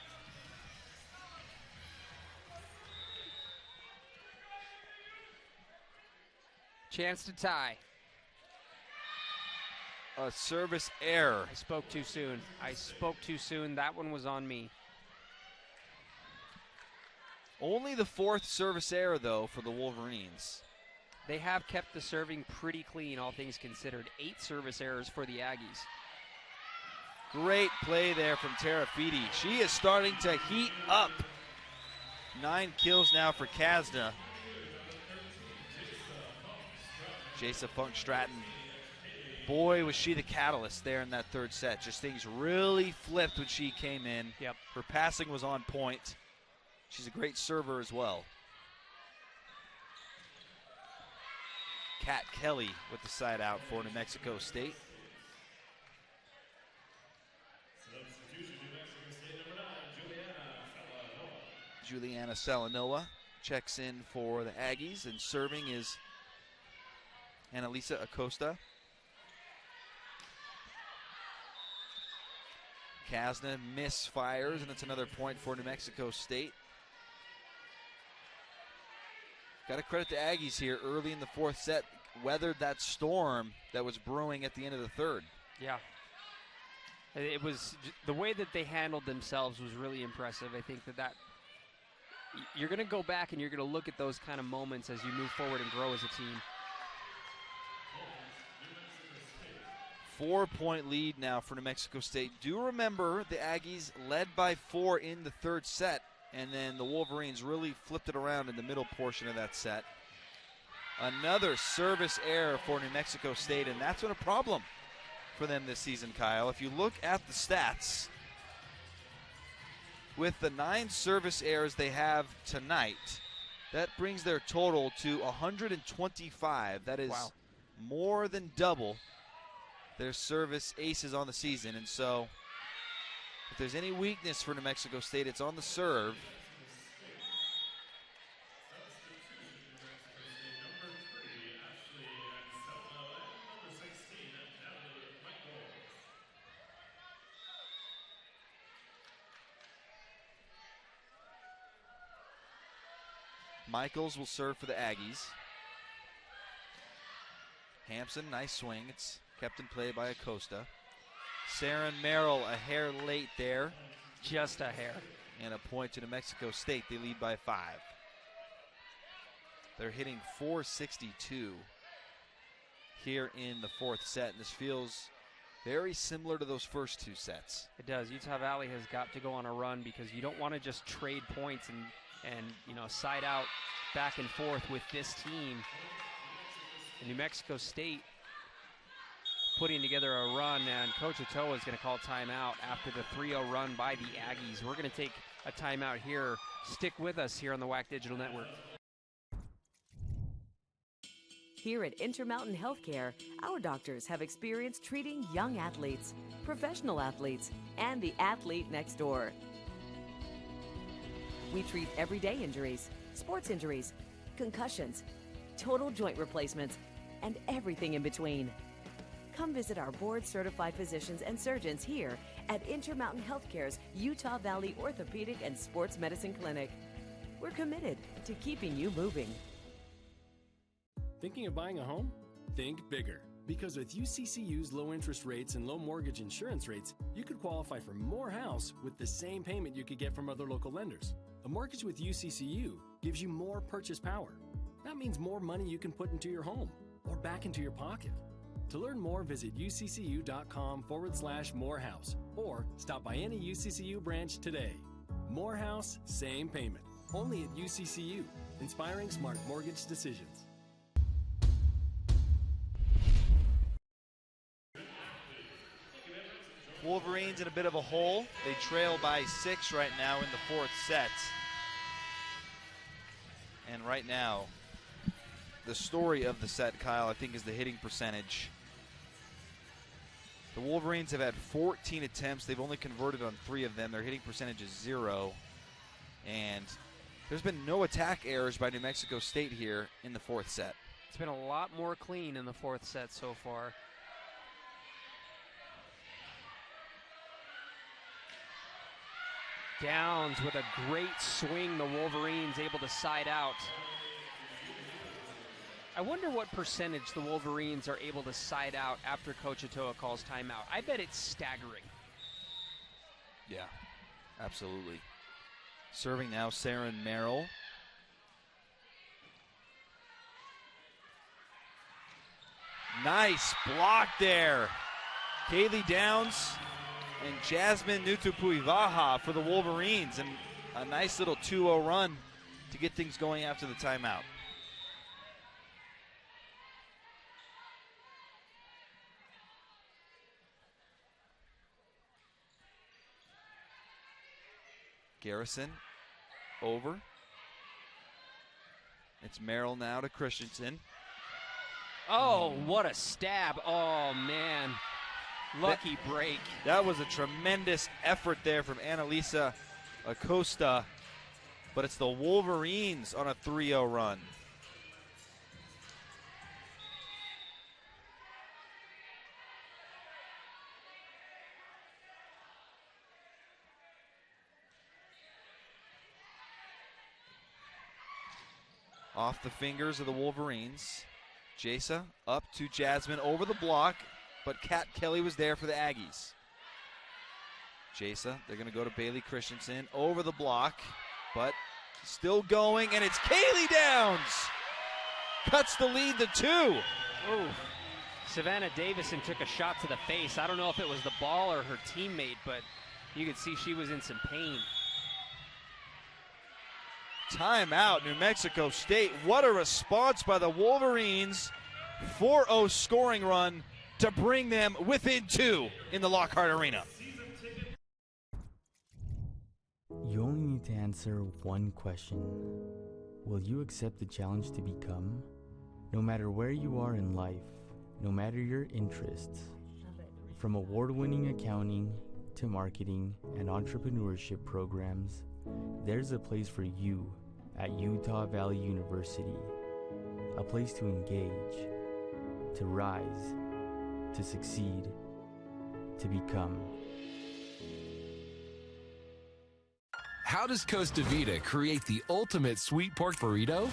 Chance to tie. A service error. I spoke too soon. That one was on me. Only the 4th service error, though, for the Wolverines. They have kept the serving pretty clean, all things considered. 8 service errors for the Aggies. Great play there from Terafiti. She is starting to heat up. 9 kills now for Kasna. Jasa Funk Stratton. Boy, was she the catalyst there in that 3rd set. Just things really flipped when she came in. Yep. Her passing was on point. She's a great server as well. Kat Kelly with the side out for New Mexico State. Juliana Salanoa checks in for the Aggies, and serving is Annalisa Acosta. Kasna misfires, and it's another point for New Mexico State. Got to credit the Aggies here early in the 4th set. Weathered that storm that was brewing at the end of the 3rd. Yeah. It was the way that they handled themselves was really impressive. I think that you're going to go back and you're going to look at those kind of moments as you move forward and grow as a team. 4-point lead now for New Mexico State. Do remember the Aggies led by 4 in the 3rd set, and then the Wolverines really flipped it around in the middle portion of that set. Another service error for New Mexico State, and that's been a problem for them this season, Kyle. If you look at the stats, with the 9 service errors they have tonight, that brings their total to 125. That is more than double their service aces on the season. And so if there's any weakness for New Mexico State, it's on the serve. Michaels will serve for the Aggies. Hampson, nice swing. It's kept in play by Acosta. Saren Merrill, a hair late there. Just a hair. And a point to New Mexico State. They lead by 5. They're hitting .462 here in the 4th set, and this feels very similar to those first 2 sets. It does. Utah Valley has got to go on a run because you don't want to just trade points and side out back and forth with this team. And New Mexico State putting together a run, and Coach Otoa is going to call timeout after the 3-0 run by the Aggies. We're going to take a timeout here. Stick with us here on the WAC Digital Network. Here at Intermountain Healthcare, our doctors have experience treating young athletes, professional athletes, and the athlete next door. We treat everyday injuries, sports injuries, concussions, total joint replacements, and everything in between. Come visit our board-certified physicians and surgeons here at Intermountain Healthcare's Utah Valley Orthopedic and Sports Medicine Clinic. We're committed to keeping you moving. Thinking of buying a home? Think bigger. Because with UCCU's low interest rates and low mortgage insurance rates, you could qualify for more house with the same payment you could get from other local lenders. A mortgage with UCCU gives you more purchase power. That means more money you can put into your home or back into your pocket. To learn more, visit uccu.com/morehouse or stop by any UCCU branch today. More house, same payment. Only at UCCU, inspiring smart mortgage decisions. Wolverines in a bit of a hole. They trail by 6 right now in the 4th set. And right now, the story of the set, Kyle, I think is the hitting percentage. The Wolverines have had 14 attempts. They've only converted on 3 of them. Their hitting percentage is 0. And there's been no attack errors by New Mexico State here in the 4th set. It's been a lot more clean in the 4th set so far. Downs with a great swing. The Wolverines able to side out. I wonder what percentage the Wolverines are able to side out after Coach Atoa calls timeout. I bet it's staggering. Yeah, absolutely. Serving now, Saren Merrill. Nice block there. Kaylee Downs and Jasmine Nutupuivaha for the Wolverines, and a nice little 2-0 run to get things going after the timeout. Garrison over. It's Merrill now to Christensen. Oh, what a stab. Oh, man. Lucky break. That was a tremendous effort there from Annalisa Acosta, but it's the Wolverines on a 3-0 run. Off the fingers of the Wolverines. Jasa up to Jasmine over the block, but Kat Kelly was there for the Aggies. Jasa, they're going to go to Bailey Christensen over the block, but still going, and it's Kaylee Downs. Cuts the lead to 2. Oh, Savannah Davison took a shot to the face. I don't know if it was the ball or her teammate, but you could see she was in some pain. Timeout, New Mexico State. What a response by the Wolverines. 4-0 scoring run to bring them within 2 in the Lockhart Arena. You only need to answer one question. Will you accept the challenge to become? No matter where you are in life, no matter your interests, from award-winning accounting to marketing and entrepreneurship programs, there's a place for you at Utah Valley University. A place to engage, to rise, to succeed, to become. How does Costa Vida create the ultimate sweet pork burrito?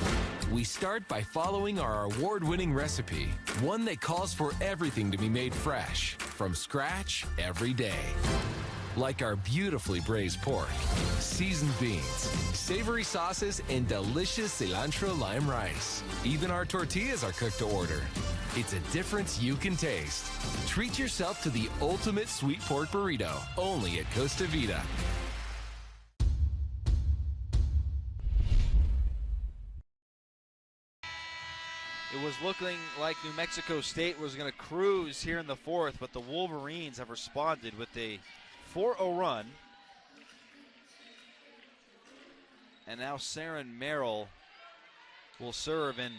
We start by following our award-winning recipe, one that calls for everything to be made fresh, from scratch every day. Like our beautifully braised pork, seasoned beans, savory sauces, and delicious cilantro lime rice. Even our tortillas are cooked to order. It's a difference you can taste. Treat yourself to the ultimate sweet pork burrito, only at Costa Vida. It was looking like New Mexico State was going to cruise here in the 4th, but the Wolverines have responded with a 4-0 run. And now Saren Merrill will serve, and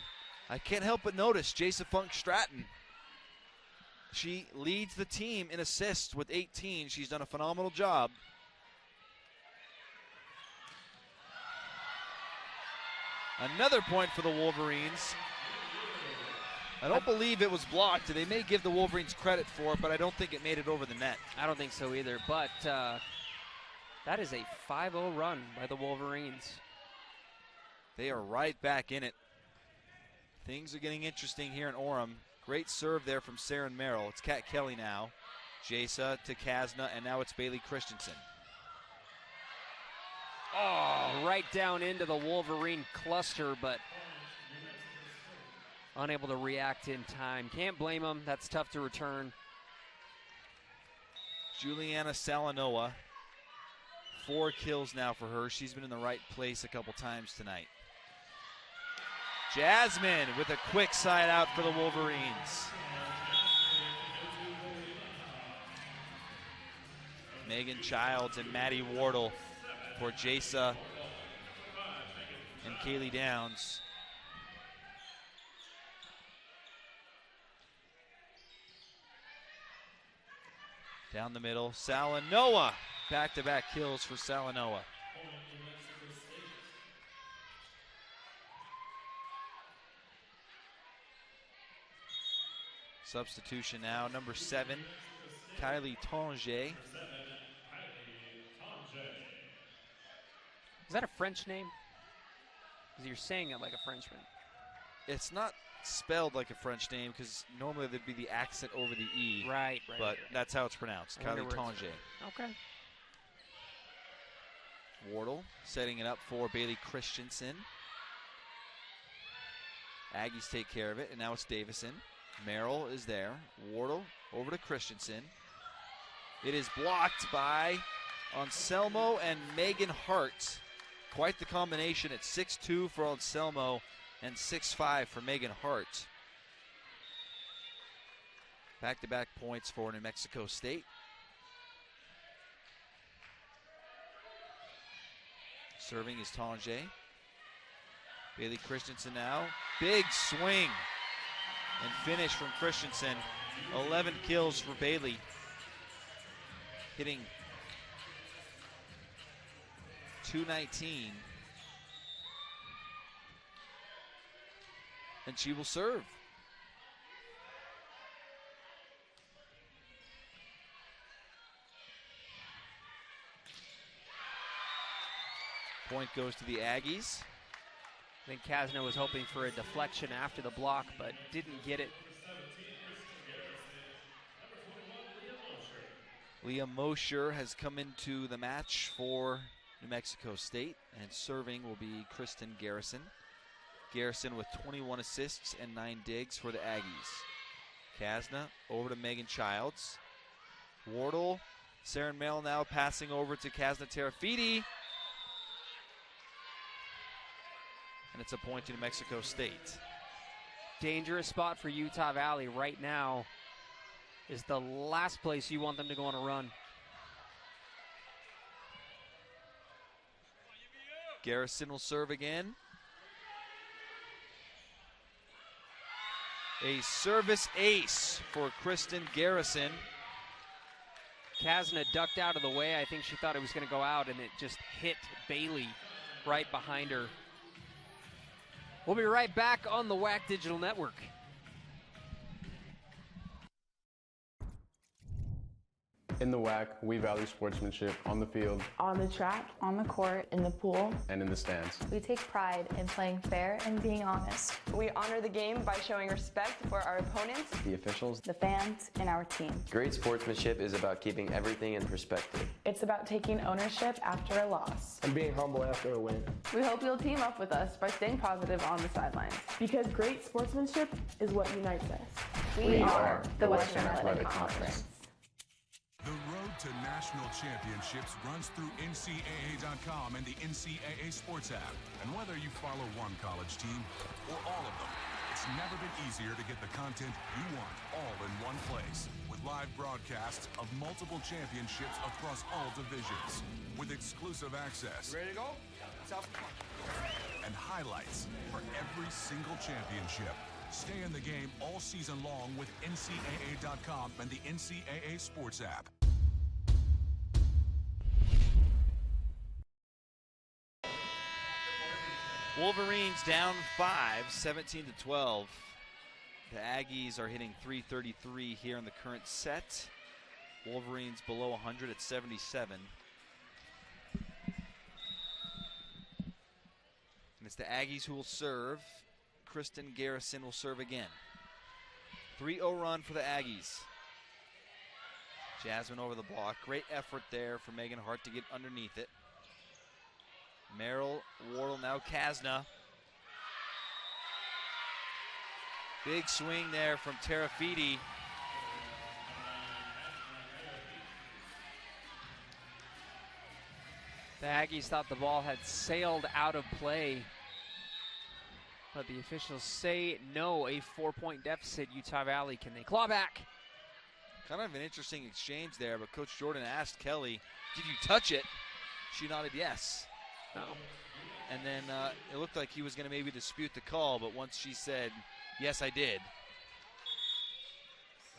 I can't help but notice Jasa Funk Stratton. She leads the team in assists with 18. She's done a phenomenal job. Another point for the Wolverines. I don't believe it was blocked. They may give the Wolverines credit for it, but I don't think it made it over the net. I don't think so either, but that is a 5-0 run by the Wolverines. They are right back in it. Things are getting interesting here in Orem. Great serve there from Saren Merrill. It's Kat Kelly now. Jasa to Kasna, and now it's Bailey Christensen. Oh, right down into the Wolverine cluster, but unable to react in time. Can't blame them. That's tough to return. Juliana Salanoa, 4 kills now for her. She's been in the right place a couple times tonight. Jasmine with a quick side out for the Wolverines. Megan Childs and Maddie Wardle for Jasa and Kaylee Downs. Down the middle, Salanoa. Back-to-back kills for Salanoa. Substitution now, number 7, Kylie Tanger. Is that a French name? Because you're saying it like a Frenchman. It's not spelled like a French name because normally there'd be the accent over the E. Right. But that's how it's pronounced, Kylie Tanger. Okay. Wardle setting it up for Bailey Christensen. Aggies take care of it, and now it's Davison. Merrill is there. Wardle over to Christensen. It is blocked by Anselmo and Megan Hart. Quite the combination at 6'2" for Anselmo and 6'5" for Megan Hart. Back-to-back points for New Mexico State. Serving is Tanger. Bailey Christensen now. Big swing and finish from Christensen. 11 kills for Bailey. Hitting .219. And she will serve. Point goes to the Aggies. I think Kasna was hoping for a deflection after the block, but didn't get it. Leah Mosher has come into the match for New Mexico State, and serving will be Kristen Garrison. Garrison with 21 assists and 9 digs for the Aggies. Kasna over to Megan Childs. Wardle, Saren Merrill now passing over to Kasna Terafiti. And it's a point to New Mexico State. Dangerous spot for Utah Valley right now is the last place you want them to go on a run. Garrison will serve again. A service ace for Kristen Garrison. Kasna ducked out of the way. I think she thought it was going to go out, and it just hit Bailey right behind her. We'll be right back on the WAC Digital Network. In the WAC, we value sportsmanship on the field, On the track, on the court, in the pool. and in the stands. We take pride in playing fair and being honest. We honor the game by showing respect for our opponents, The officials. The fans, and our team. Great sportsmanship is about keeping everything in perspective. It's about taking ownership after a loss. And being humble after a win. We hope you'll team up with us by staying positive on the sidelines. Because great sportsmanship is what unites us. We are the Western Athletic Conference. The road to national championships runs through NCAA.com and the NCAA Sports app. And whether you follow one college team or all of them, it's It's never been easier to get the content you want all in one place. With live broadcasts of multiple championships across all divisions. With exclusive access. Ready to go? South. And highlights for every single championship. Stay in the game all season long with NCAA.com and the NCAA Sports app. Wolverines down 5, 17-12. The Aggies are hitting .333 here in the current set. Wolverines below 100 at 77. And it's the Aggies who will serve. Kristen Garrison will serve again. 3-0 run for the Aggies. Jasmine over the block. Great effort there for Megan Hart to get underneath it. Merrill, Wardle, now Kasna. Big swing there from Terafiti. The Aggies thought the ball had sailed out of play, but the officials say no, a 4-point deficit. Utah Valley, can they claw back? Kind of an interesting exchange there, but Coach Jordan asked Kelly, did you touch it? She nodded yes. No. And then it looked like he was going to maybe dispute the call, but once she said, yes, I did,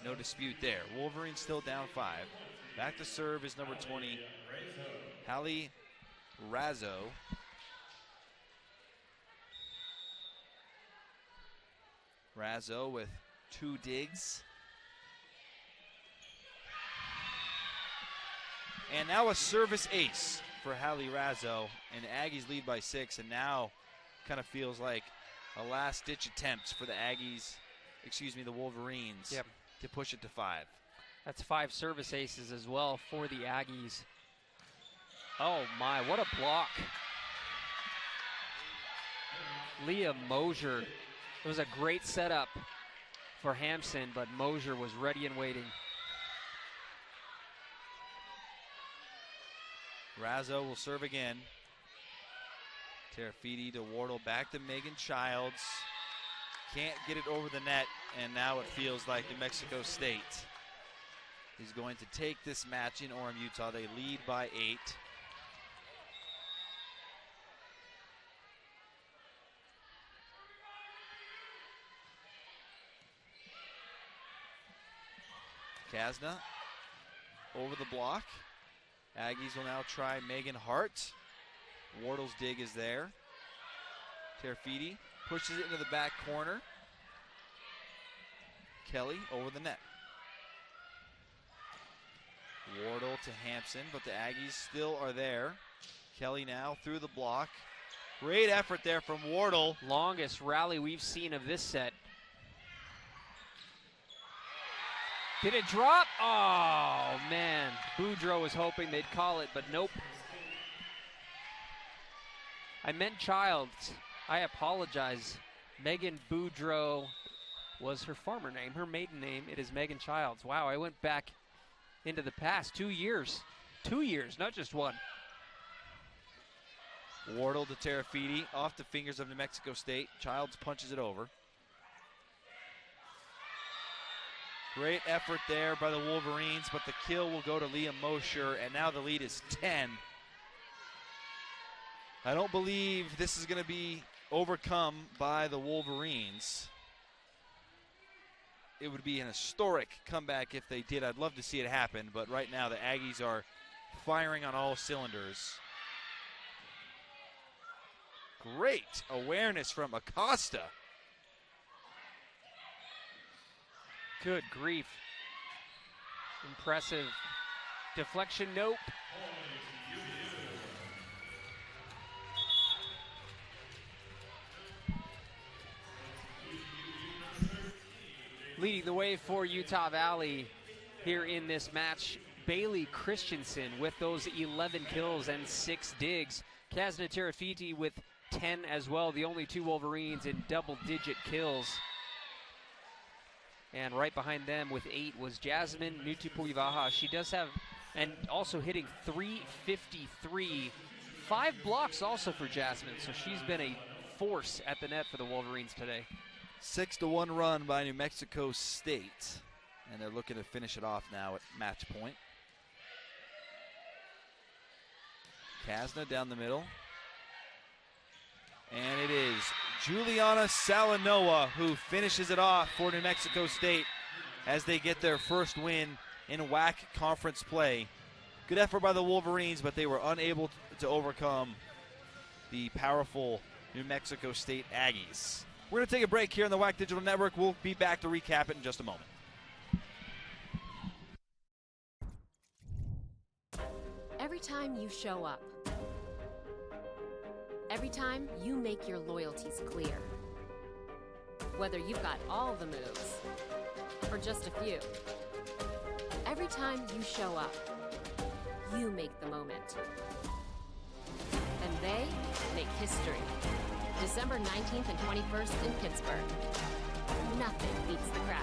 no dispute there. Wolverines still down 5. Back to serve is number 20, Hallie Razzo. Razzo with 2 digs. And now a service ace for Hallie Razzo, and the Aggies lead by 6, and now kind of feels like a last-ditch attempt for the Aggies, the Wolverines, to push it to 5. That's 5 service aces as well for the Aggies. Oh my, what a block. Leah Mosier. It was a great setup for Hampson, but Mosier was ready and waiting. Razzo will serve again. Terafiti to Wardle, back to Megan Childs. Can't get it over the net, and now it feels like New Mexico State is going to take this match in Orem, Utah. They lead by 8. Kasna over the block. Aggies will now try Megan Hart. Wardle's dig is there. Terafiti pushes it into the back corner. Kelly over the net. Wardle to Hampson, but the Aggies still are there. Kelly now through the block. Great effort there from Wardle. Longest rally we've seen of this set. Did it drop? Oh, man. Boudreaux was hoping they'd call it, but nope. I meant Childs. I apologize. Megan Boudreaux was her former name. Her maiden name, it is Megan Childs. Wow, I went back into the past 2 years. 2 years, not just 1. Wardle to Terafiti, off the fingers of New Mexico State. Childs punches it over. Great effort there by the Wolverines, but the kill will go to Leah Mosher, and now the lead is 10. I don't believe this is going to be overcome by the Wolverines. It would be an historic comeback if they did. I'd love to see it happen, but right now the Aggies are firing on all cylinders. Great awareness from Acosta. Good grief. Impressive. Deflection, nope. Leading the way for Utah Valley here in this match, Bailey Christensen with those 11 kills and 6 digs. Kasna Terafiti with 10 as well, the only 2 Wolverines in double-digit kills. And right behind them with 8 was Jasmine Nutupuivaha. She does have, and also hitting .353. 5 blocks also for Jasmine, so she's been a force at the net for the Wolverines today. 6-1 run by New Mexico State. And they're looking to finish it off now at match point. Kasna down the middle. And it is Juliana Salanoa who finishes it off for New Mexico State as they get their first win in WAC conference play. Good effort by the Wolverines, but they were unable to overcome the powerful New Mexico State Aggies. We're going to take a break here on the WAC Digital Network. We'll be back to recap it in just a moment. Every time you show up, every time you make your loyalties clear, whether you've got all the moves or just a few, every time you show up, you make the moment. And they make history. December 19th and 21st in Pittsburgh. Nothing beats the crowd.